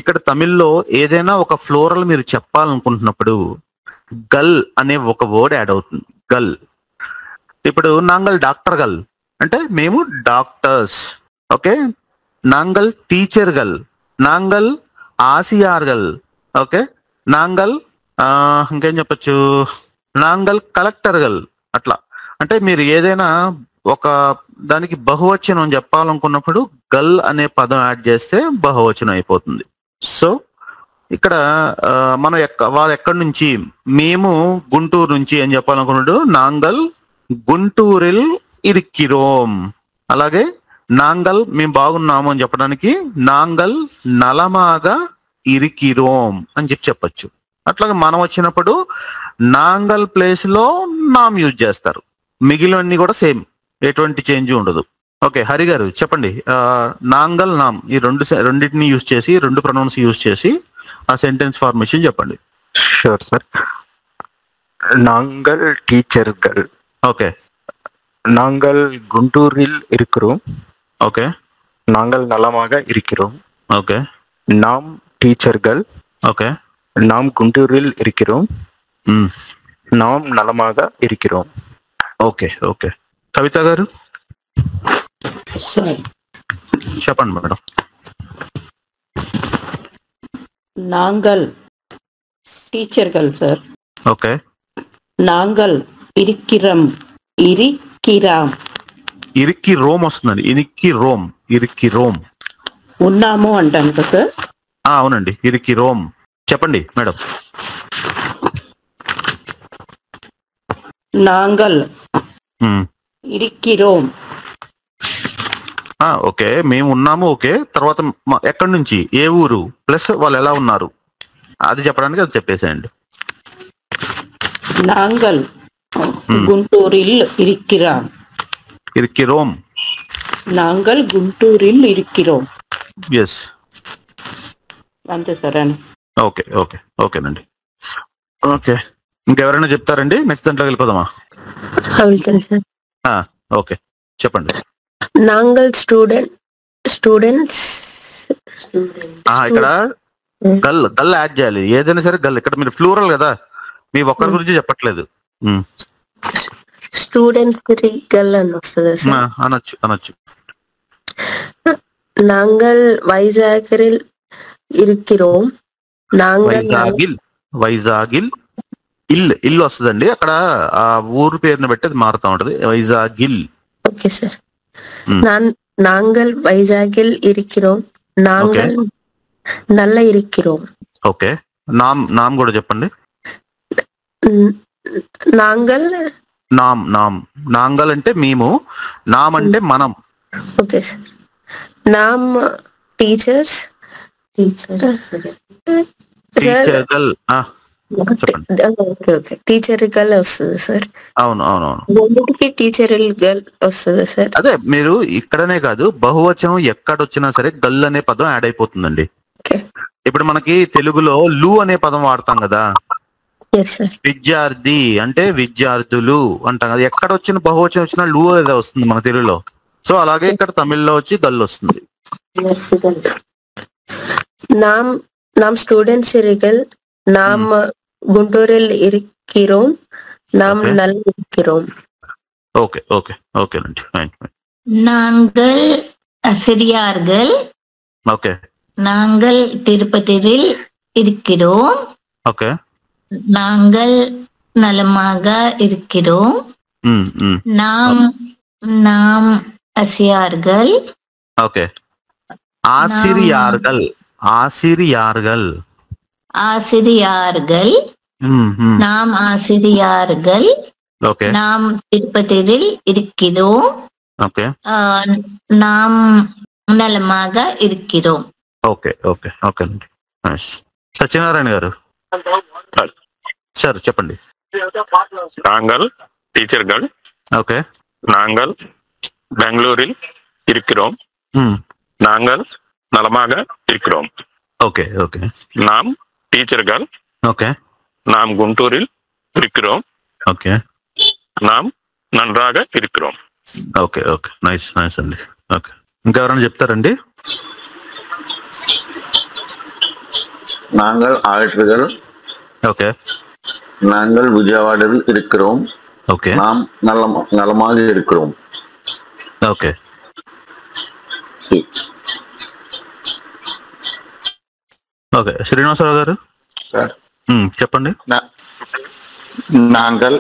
ఇక్కడ తమిళ్లో ఏదైనా ఒక ఫ్లోరల్ మీరు చెప్పాలనుకుంటున్నప్పుడు గల్ అనే ఒక వర్డ్ యాడ్ అవుతుంది, గల్. ఇప్పుడు నాంగల్ డాక్టర్ గల్ అంటే మేము డాక్టర్స్. ఓకే, నాంగల్ టీచర్ గల్, నాంగల్ ఆసియార్ గల్. ఓకే, నాంగల్ ఇంకేం చెప్పచ్చు, నాంగల్ కలెక్టర్ గల్. అట్లా అంటే మీరు ఏదైనా ఒక దానికి బహువచనం చెప్పాలనుకున్నప్పుడు గల్ అనే పదం యాడ్ చేస్తే బహువచనం అయిపోతుంది. సో ఇక్కడ మనం వారు ఎక్కడి నుంచి, మేము గుంటూరు నుంచి అని చెప్పాలనుకున్నాడు నాంగల్ గుంటూరిల్ ఇరిక్కిరోమ్. అలాగే నాంగల్ మేము బాగున్నాము అని చెప్పడానికి నాంగల్ నలమాగా ఇరిక్కిరోమ్ అని చెప్పచ్చు. అట్లాగే మనం వచ్చినప్పుడు నాంగల్ ప్లేస్ లో నామ్ యూజ్ చేస్తారు. మిగిలినవన్నీ కూడా సేమ్, ఎటువంటి చేంజ్ ఉండదు. ఓకే, హరి గారు చెప్పండి. నాంగల్ నామ్ ఈ రెండింటిని యూజ్ చేసి, రెండు ప్రొనౌన్స్ యూజ్ చేసి ఆ సెంటెన్స్ ఫార్మేషన్ చెప్పండి. Sure sir. నాంగల్ టీచర్ గల్. ఓకే, நாங்கள் குண்டூரில் இருக்கிறோம். ஓகே. நாங்கள் நலமாக இருக்கிறோம். ஓகே. நாம் டீச்சர்கள். ஓகே. நாம் குண்டூரில் இருக்கிறோம். நாம் నలమాగా இருக்கிறோம். Okay okay. కవిత గారు చెప్పండి మేడం. நாங்கள் டீச்சர்கள் சார். ఓకే. நாங்கள் இருக்கிறோம். ఇరిక్కిరామ్. ఇరికి రోమ్ వస్తుందండి. ఇరికి రోమ్, ఇరికి రోమ్. ఉన్నాము అంటాను కదా సార్. అవునండి, ఇరికి రోమ్. చెప్పండి మేడం. నాంగల్ ఇరిక్కిరోమ్. ఓకే, మేము ఉన్నాము. ఓకే, తర్వాత ఎక్కడి నుంచి, ఏ ఊరు, ప్లస్ వాళ్ళు ఎలా ఉన్నారు అది చెప్పడానికి అది చెప్పేసేయండి. నాంగల్ గుంటూరిల్ ఇరిక్కిరాం. ఇరిక్కిరోం. నాంగల్ గుంటూరిల్ ఇరిక్కిరోం. ఎస్. అంతే సరే అండి. ఓకే ఓకే ఓకేనండి. ఓకే, ఇంకెవరైనా చెప్తారండి? నెక్స్ట్ దాంట్లో వెళ్ళిపోదామా? ఓకే చెప్పండి. నాంగల్ స్టూడెంట్స్. ఇక్కడ గల్ యాడ్ చేయాలి, ఏదైనా సరే గల్. ఇక్కడ మీరు ఫ్లూరల్ కదా, మీ ఒక్కరి గురించి చెప్పట్లేదు. స్టూడెంట్స్ గల్ అని వస్తుంది సార్. అనొచ్చు అనొచ్చు. నాంగల్ వైజాగిల్ ఇరిక్కిరోం. వైజాగిల్ ఇల్లు వస్తుందండి. అక్కడ ఆ ఊరు పేరుని బట్టి అది మారుతా ఉంటది. వైజాగిల్. Okay sir. నాంగల్ వైజాగిల్ ఇరిక్కిరోం. నాంగల్ నల్ల ఇరిక్కిరోం. ఓకే, నామ్ కూడా చెప్పండి. నాంగల్ నాంగల్ అంటే మేము, నామ్ అంటే మనం. Okay sir. నామ్ టీచర్స్. టీచర్ గల్ వస్తుంది సార్. అవును. టీచర్ గల్ వస్తుంది సార్. అదే, మీరు ఇక్కడనే కాదు, బహువచనం ఎక్కడొచ్చినా సరే గల్ అనే పదం యాడ్ అయిపోతుందండి. ఇప్పుడు మనకి తెలుగులో లు అనే పదం వాడతాం కదా, విద్యార్థి అంటే విద్యార్థులు అంటాం కదా. ఎక్కడ వచ్చిన బహువచనం వచ్చినా లు ఏదో వస్తుంది మన తెలుగులో. సో అలాగే ఇక్కడ తమిళ్లో వచ్చి గల్ వస్తుంది. నామ్ స్టూడెంట్స్ ఇరిగల్. నామ్ గుంటూరిల్ ఇరిక్కిరోం. నామ్ నల్ ఇరిక్కిరోం. ఓకే ఓకే ఓకేనండి. నాంగల్ సిరియార్గల్. ఓకే. నాంగల్ తిరుపతిరిల్ ఇరిక్కిరోం. ఓకే. నాంగల్ నలమాగా ఇరిక్కిరోం. నామ్ అసియార్గల్. ఓకే. ఆసిరియార్గల్. నామ్ ఆసిరియార్గల్. ఓకే. నామ్ తిరుపతిరిల్ ఇరిక్కిరోం. ఓకే. నామ్ నలమాగా ఇరిక్కిరోం. ఓకే ఓకే ఓకేనండి. సత్యనారాయణ గారు సార్ చెప్పండి. నాంగల్ టీచర్ గల్. ఓకే. నాంగల్ బెంగళూరిల్ ఇరిక్కిరోం. నాంగల్ నలమాగా ఇరిక్కిరోం. Okay okay. నామ్ టీచర్ గల్. ఓకే. నామ్ గుంటూరిల్ ఇరిక్కిరోం. ఓకే. నామ్ నన్రాగా ఇరిక్కిరోం. ఓకే ఓకే నైస్ అండి. ఓకే, ఇంకెవరైనా చెప్తారండి? நாங்கள் ஆயிற்றுகள். ஓகே. நாங்கள் விஜயவாடாவில் இருக்கிறோம். ஓகே. நாம் நலமாக இருக்கிறோம். ఓకే. ఓకే, శ్రీనివాసరావు గారు చెప్పండి. నాంగల్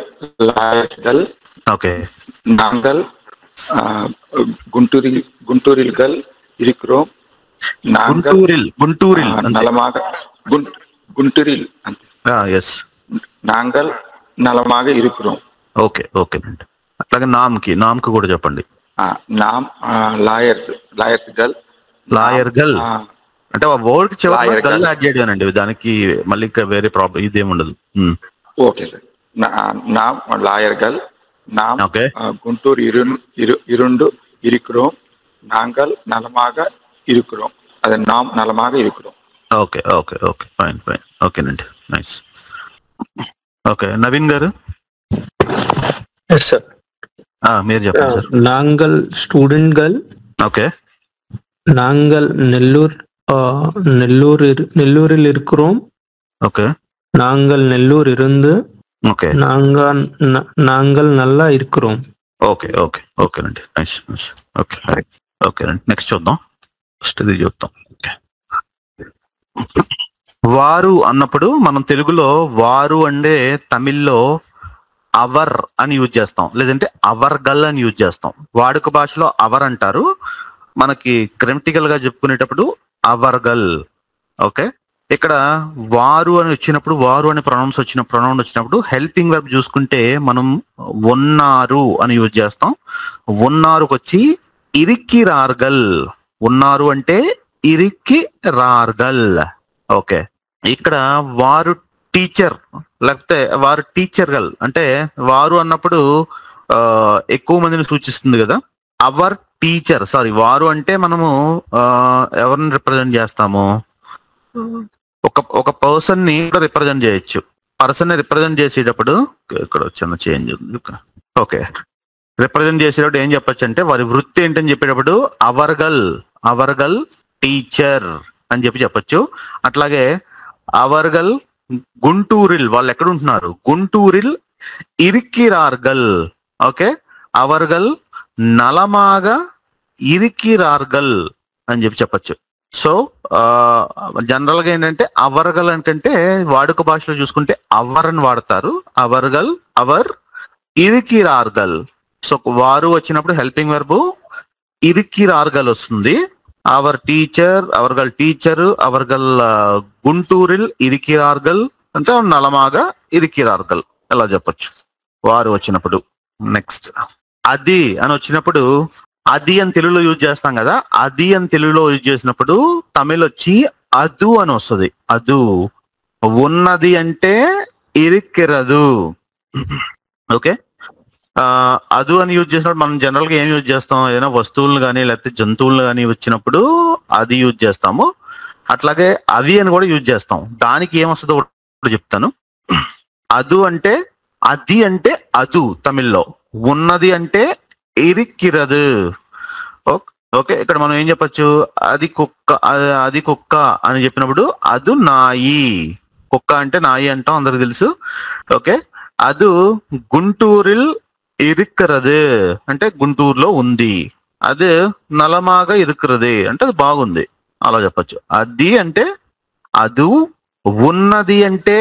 లాయర్గల్. ఓకే. నాంగల్ గుంటూరిల్ గల్ ఇరిక్కిరోం. గుంటూరిల్ నలమాగా గుంటూరిల్. ఎస్. నాంగల్ నలమాగా ఇరిక్కిరోం. ఓకే ఓకేనండి. అట్లాగే నామ్కి కూడా చెప్పండి. నామ్ లాయర్స్ గల్. అంటే ఆ వర్డ్ చివరి గల్ యాడ్ చేయడానండి, దానికి మళ్ళీ ఇంకా వేరే ప్రాబ్లం ఇదేమి ఉండదు. Okay sir. నామ్ లాయర్ గల్. నామ్ గుంటూరు ఇరుండు ఇరిక్కిరోం. నాంగల్ నలమాగా ఇరుక్కిరోం. అదే నామ్ నలమాగా ఇరుక్కిరోం. ఓకే ఓకే ఓకే ఫైన్ ఓకేనండి. Nice. Okay, Naveen garu sir మీరు చెప్పండి సార్. నాంగల్ స్టూడెంట్ గల్. ఓకే. నాంగల్ నెల్లూరిல் இருக்கிறோம். ఓకే. நாங்கள் நெல்லூர் இருந்து. ఓకే. நாங்கள் நல்லா இருக்கிறோம். ఓకే ఓకే ఓకేనండి. నైస్. ఓకే ఓకేనండి. నెక్స్ట్ చూద్దాం. ఇది చూద్దాం. వారు అన్నప్పుడు మనం తెలుగులో వారు అంటే తమిళ్లో అవర్ అని యూజ్ చేస్తాం, లేదంటే అవర్ గల్ అని యూజ్ చేస్తాం. వాడుక భాషలో అవర్ అంటారు, మనకి గ్రామటికల్ గా చెప్పుకునేటప్పుడు అవర్ గల్. ఓకే. ఇక్కడ వారు అని వచ్చినప్పుడు, వారు అనే ప్రొనౌన్ వచ్చినప్పుడు హెల్పింగ్ వెర్బ్ చూసుకుంటే మనం ఉన్నారు అని యూజ్ చేస్తాం. ఉన్నారుకి వచ్చి ఇరికి రార్గల్. ఉన్నారు అంటే ఇరికి రార్గల్. ఓకే. ఇక్కడ వారు టీచర్ లేకపోతే వారు టీచర్గల్ అంటే వారు అన్నప్పుడు ఎక్కువ మందిని సూచిస్తుంది కదా. అవర్ టీచర్, సారీ వారు అంటే మనము ఎవరిని రిప్రజెంట్ చేస్తాము? ఒక పర్సన్ ని రిప్రజెంట్ చేయొచ్చు. పర్సన్ ని రిప్రజెంట్ చేసేటప్పుడు ఇక్కడ చిన్న చేంజ్ ఉంది. ఓకే, రిప్రజెంట్ చేసేటప్పుడు ఏం చెప్పొచ్చు అంటే వారి వృత్తి ఏంటని చెప్పేటప్పుడు అవర్గల్ టీచర్ అని చెప్పొచ్చు. అట్లాగే అవర్గల్ గుంటూరిల్, వాళ్ళు ఎక్కడ ఉంటున్నారు? గుంటూరిల్ ఇరిక్కిరార్గల్. ఓకే, అవర్గల్ నలమాగ ఇరిక్కిరార్గల్ అని చెప్పొచ్చు. సో జనరల్ గా ఏంటంటే అవర్గల్ అంటే వాడుక భాషలో చూసుకుంటే అవర్ అని వాడతారు. అవర్గల్, అవర్, ఇరిక్కిరార్గల్. సో వారు వచ్చినప్పుడు హెల్పింగ్ వెర్బ్ ఇరిక్కిరార్గల్ వస్తుంది. అవర్ టీచర్, అవర్గల్ టీచర్, అవర్గల్ గుంటూరిల్ ఇరిక్కిరార్గల్ అంటే నలమాగా ఇరిక్కిరార్గల్ ఎలా చెప్పొచ్చు వారు వచ్చినప్పుడు. నెక్స్ట్ అది అని వచ్చినప్పుడు అది అని తెలుగులో యూజ్ చేస్తాం కదా. అది అని తెలుగులో యూజ్ చేసినప్పుడు తమిళ్ వచ్చి అదు అని వస్తుంది. అదు. ఉన్నది అంటే ఇరిక్కిరదు. ఓకే, అదు అని యూజ్ చేసినప్పుడు మనం జనరల్ గా ఏం యూజ్ చేస్తాం? ఏదైనా వస్తువులను కానీ లేకపోతే జంతువులను కానీ వచ్చినప్పుడు అది యూజ్ చేస్తాము. అట్లాగే అవి అని కూడా యూజ్ చేస్తాం. దానికి ఏమొస్తుందో కూడా చెప్తాను. అదు అంటే అది అంటే అదు తమిళ్లో. ఉన్నది అంటే ఇరిక్కిరదు. ఓకే, ఇక్కడ మనం ఏం చెప్పచ్చు? అది కుక్క అని చెప్పినప్పుడు అదు నాయి. కుక్క అంటే నాయి అంటాం, అందరికి తెలుసు. ఓకే, అదు గుంటూరిల్ ఇరుక్కురదు అంటే గుంటూరులో ఉంది. అది నలమాగా ఇరుక్కురది అంటే అది బాగుంది అలా చెప్పచ్చు. అది అంటే అదు, ఉన్నది అంటే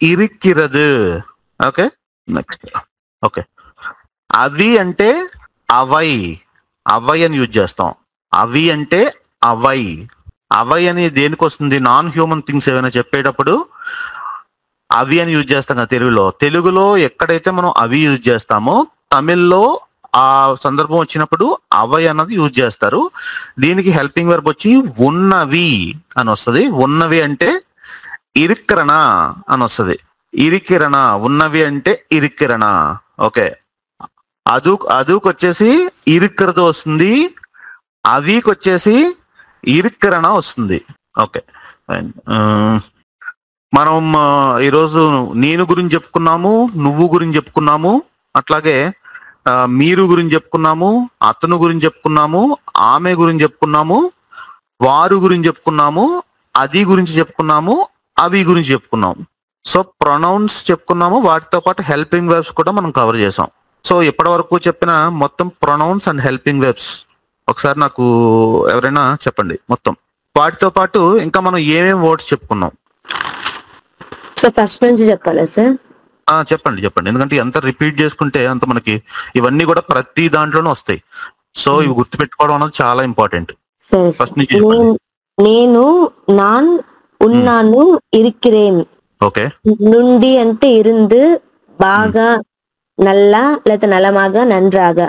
ఇరిక్కిరదు. Okay, next. ఓకే, అవి అంటే అవై. అవై అని యూజ్ చేస్తాం. అవి అంటే అవై. అవై అని దేనికి వస్తుంది? నాన్ హ్యూమన్ థింగ్స్ ఏమైనా చెప్పేటప్పుడు అవి అని యూజ్ చేస్తాం కదా తెలుగులో ఎక్కడైతే మనం అవి యూజ్ చేస్తామో తమిళ్లో ఆ సందర్భం వచ్చినప్పుడు అవై అన్నది యూజ్ చేస్తారు. దీనికి హెల్పింగ్ వర్బ్ వచ్చి ఉన్నవి అని వస్తుంది. ఉన్నవి అంటే ఇరిక్కిరణ అని వస్తుంది. ఇరిక్కిరణ, ఉన్నవి అంటే ఇరిక్కిరణ. ఓకే, అదుకు వచ్చేసి ఇరిక్కిరదు వస్తుంది. అవికి వచ్చేసి ఇరిక్కిరణ వస్తుంది. ఓకే, మనం ఈరోజు నేను గురించి చెప్పుకున్నాము, నువ్వు గురించి చెప్పుకున్నాము, అట్లాగే మీరు గురించి చెప్పుకున్నాము, అతను గురించి చెప్పుకున్నాము, ఆమె గురించి చెప్పుకున్నాము, వారు గురించి చెప్పుకున్నాము, అది గురించి చెప్పుకున్నాము, అవి గురించి చెప్పుకున్నాము. సో ప్రొనౌన్స్ చెప్పుకున్నాము, వాటితో పాటు హెల్పింగ్ వెర్బ్స్ కూడా మనం కవర్ చేసాం. సో ఇప్పటి వరకు చెప్పిన మొత్తం ప్రొనౌన్స్ అండ్ హెల్పింగ్ వెర్బ్స్ ఒకసారి నాకు ఎవరైనా చెప్పండి మొత్తం. వాటితో పాటు ఇంకా మనం ఏమేమి వర్డ్స్ చెప్పుకున్నాం? సో ఫస్ట్ నుంచి చెప్పాలా సార్? చెప్పండి. ఎందుకంటే ఎంత రిపీట్ చేసుకుంటే అంత మనకి ఇవన్నీ కూడా ప్రతి దాంట్లోనూ వస్తాయి. సో ఇవి గుర్తుపెట్టుకోవడం అనేది చాలా ఇంపార్టెంట్. ఫస్ట్ నుంచి నేను నాన్ ఉన్నాను ఇరిక్కిరేన్. ఓకే, నుండి అంటే ఇருந்து, బాగా నల్ల లేదా నలమాగా నంద్రాగా.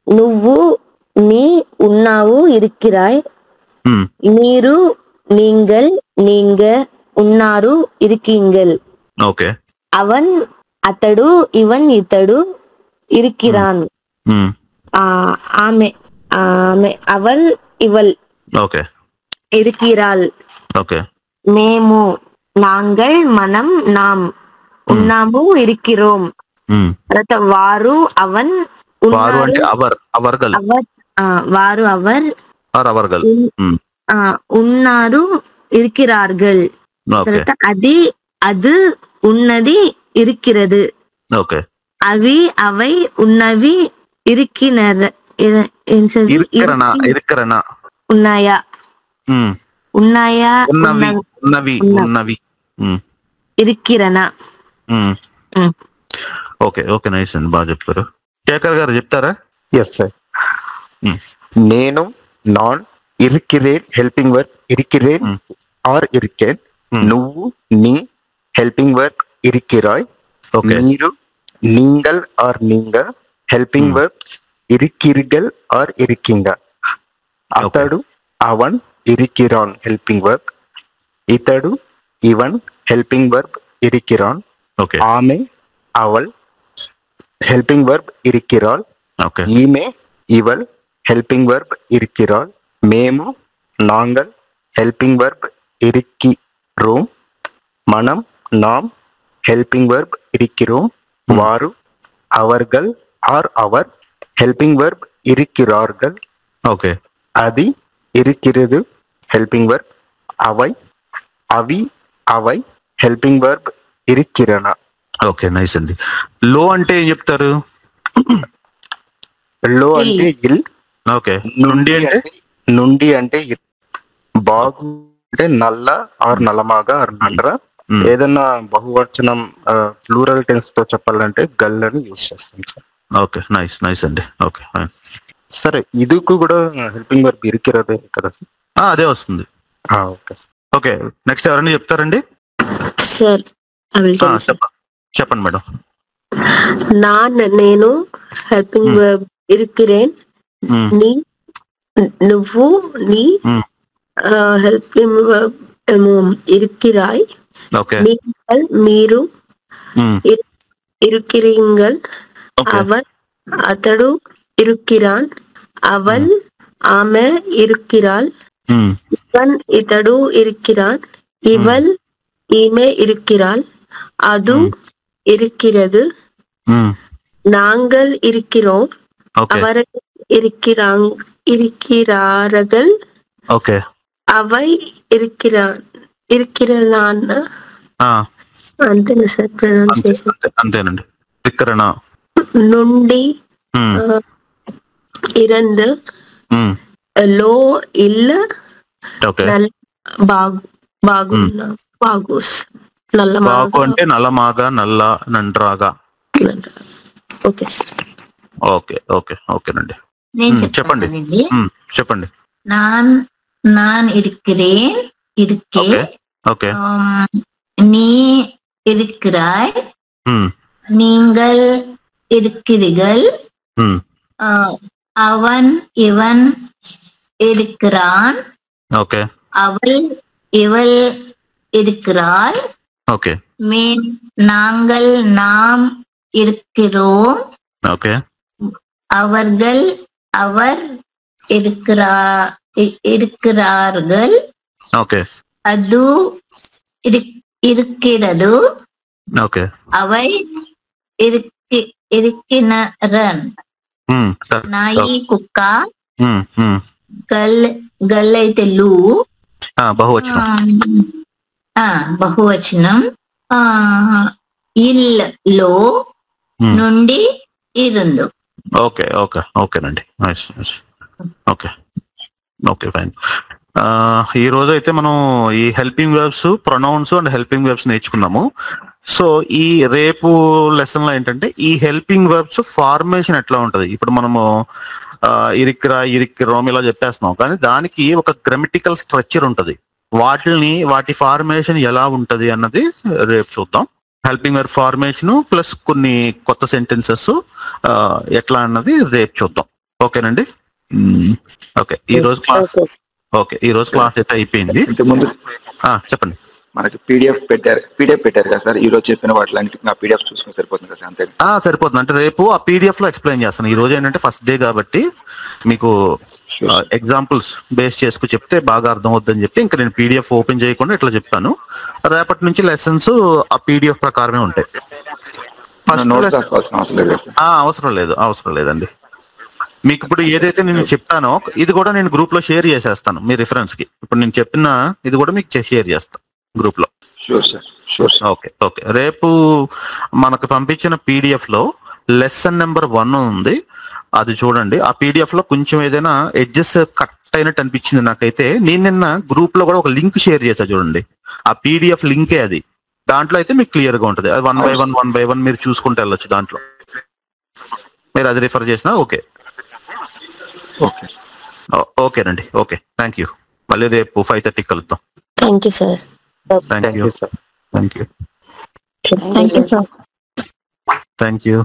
నువ్వు నీ ఉన్నావు ఇరిక్కిరాయ్. మీరు நீங்கள் நீங்க ఉన్నారు ఇరికింగల్. ఓకే, అవన్ అతడు, ఇవన్ ఇతడు, ఇరిక్కిరాన్. ఆమె అవల్ ఇవల్. ఓకే, ఇరిక్కిరాల్. ఓకే, మేము నాంగల్ మనం నాం ఉన్నాము ఇరిక్కిరోం. తర్వాత వారు అవన్ వారు అంటే అవర్గల్. వారు అవర్ అవర్గల్ ఉన్నారు ఇరిక్కిరార్గల్. తర్వాత అది அது ఉన్నది ఇరిక్కిరదు. ఓకే, అవి అవై ఉన్నవి ఇరిక్కినర ఉన్నాయా ఉన్నాయా ఉన్నవి ఇరిక్కిరణ. ఓకే, నైస్ అండి, బాగా చెప్తారు. శేఖర్ గారు చెప్తారా? Yes sir. నేను నాన్ ఇరిక్కిరేన్ హెల్పింగ్ వర్క్ ఇరిక్కిరేన్ ఆర్ ఇరిక్కేన్. నువ్వు నీ హెల్పింగ్ వర్క్ ఇరిక్కిరాయ్. మీరు நீங்கள் ఆర్ நீங்க హెల్పింగ్ వర్క్ ఇరిక్కిరిగల్ ఆర్ ఇరిక్కింగ. అతడు అవన్ ఇరిక్కిరాన్ హెల్పింగ్ వర్క్. ఇతడు ఇవన్ helping verb irikkiran. Okay. Ame, aval, helping verb irikkiral. Okay. Ime, ival, helping verb irikkiral. Memu, nangal, helping verb irikkirom. Manam, nam, helping verb irikkirom. Varu, avargal or our, helping verb irikirargal. Okay. Adi irikkirudu, helping verb. Avai, avi, avai, helping verb irikkirana. Okay, nice అండి. లో అంటే ఏం చెప్తారు? లో అంటే ఇల్. Okay. నుండి అంటే బాగు అంటే నల్ల ఆర్ నల్లమాగా ఆర్ నండ్ర. ఏదన్నా బహువచనం ప్లూరల్ టెన్స్ తో చెప్పాలంటే గల్ అని యూజ్ చేస్తాం సార్. ఓకే, నైస్ అండి. ఓకే సరే, ఇదుకు కూడా హెల్పింగ్ వర్బ్ ఇరికిరదే కదా సార్? అదే వస్తుంది. Okay sir. ఓకే, నెక్స్ట్ ఎవరైనా చెప్తారండి? సార్ చెప్పండి మేడం. నేను హెల్పింగ్ వర్బ్ ఇరికిరేన్. నీ నువ్వు నీ హెల్పింగ్ వర్బ్ ఇరికిరాయ్. நீங்கள் మీరు ఇరుకిరింగల్. అవర్ అతడు ఇరుకిరాన్. అవల్ ఆమె ఇరుకిరాల్. ఇవన్ ఇతడు ఇరుకిరాన్. ఇవల్ ఈమె ఇరుకిరాల్. அது இருக்கிறது. நாங்கள் இருக்கிறோம். அவர்கள் இருக்கிறார்கள். அவை ఇరికిరణ. అంతేనా సార్ ప్రొనౌన్సియేషన్? అంతేనండి. వికరణ నుండి ఇరందు. లో ఇల్. బాగున్న బాగుస్. బాగు అంటే నల్లమాగా నల్ల నండ్రాగా. ఓకే ఓకేనండి. చెప్పండి. చెప్పండి. இருக்கிறேன். இருக்கே. ஓகே. நீ இருக்கிறாய். நீங்கள் இருக்கிறீர்கள். அவன் இவன் இருக்கிறான். ஓகே. அவள் இவள் இருக்கிறாள். ஓகே. நாங்கள் நாம் இருக்கிறோம். ஓகே. அவர்கள் அவர் இருக்கிறார்கள். ఓకే. அது இருக்கிறது. ఓకే. అவை ఇరికినరన్. నాయి కుక్క. గల్ అయితే లు. బహువచనం. ఇల్లో నుండి ఇరుందు. ఓకేనండి. Okay fine. ఈ రోజు అయితే మనం ఈ helping verbs, pronouns and helping verbs నేర్చుకున్నాము. సో ఈ రేపు లెసన్ లో ఏంటంటే ఈ హెల్పింగ్ వర్బ్స్ ఫార్మేషన్ ఎట్లా ఉంటది. ఇప్పుడు మనము ఇరిక్కిరోమ్ ఇలా చెప్పేస్తున్నాం, కానీ దానికి ఒక గ్రామటికల్ స్ట్రక్చర్ ఉంటది. వాటి ఫార్మేషన్ ఎలా ఉంటది అన్నది రేపు చూద్దాం. హెల్పింగ్ వర్బ్ ఫార్మేషన్ ప్లస్ కొన్ని కొత్త సెంటెన్సెస్ ఎట్లా అన్నది రేపు చూద్దాం. ఓకేనండి. ఓకే, ఈ రోజు క్లాస్ అయితే అయిపోయింది. ఇంతకుముందు చెప్పండి. మనకి పీడిఎఫ్ పెట్టారు కదా సార్. ఈ రోజు చెప్పిన వాటికి నా పీడిఎఫ్ చూసుకుని సరిపోతుంది కదా? అంతే సరిపోతుంది. అంటే రేపు ఆ పీడిఎఫ్ లో ఎక్స్ప్లెయిన్ చేస్తాను. ఈ రోజు ఏంటంటే ఫస్ట్ డే కాబట్టి మీకు ఎగ్జాంపుల్స్ బేస్ చేసుకు చెప్తే బాగా అర్థం అవుతుందని చెప్పి ఇంకా నేను పీడిఎఫ్ ఓపెన్ చేయకుండా ఇట్లా చెప్పాను. రేపటి నుంచి లెసన్స్ ఆ పీడిఎఫ్ ప్రకారమే ఉంటాయి. అవసరం లేదండి. మీకు ఇప్పుడు ఏదైతే నేను చెప్పానో ఇది కూడా నేను గ్రూప్ లో షేర్ చేసేస్తాను మీ రిఫరెన్స్ కి. ఇప్పుడు నేను చెప్పిన ఇది కూడా మీకు షేర్ చేస్తాను గ్రూప్ లో. ఓకే. రేపు మనకు పంపించిన పీడిఎఫ్ లో లెసన్ నెంబర్ 1 ఉంది, అది చూడండి. ఆ పీడిఎఫ్ లో కొంచెం ఏదైనా ఎడ్జెస్ కట్ అయినట్టు అనిపించింది నాకైతే. నేను నిన్న గ్రూప్ లో కూడా ఒక లింక్ షేర్ చేశా చూడండి. ఆ పీడిఎఫ్ లింకే అది. దాంట్లో అయితే మీకు క్లియర్ గా ఉంటుంది. అది 1 బై 1 మీరు చూసుకుంటూ వెళ్ళొచ్చు. దాంట్లో మీరు అది రిఫర్ చేసినా ఓకేనండి. Okay, thank you. మళ్ళీ రేపు 5:30 కలుద్దాం. Thank you sir. Thank you. Thank you.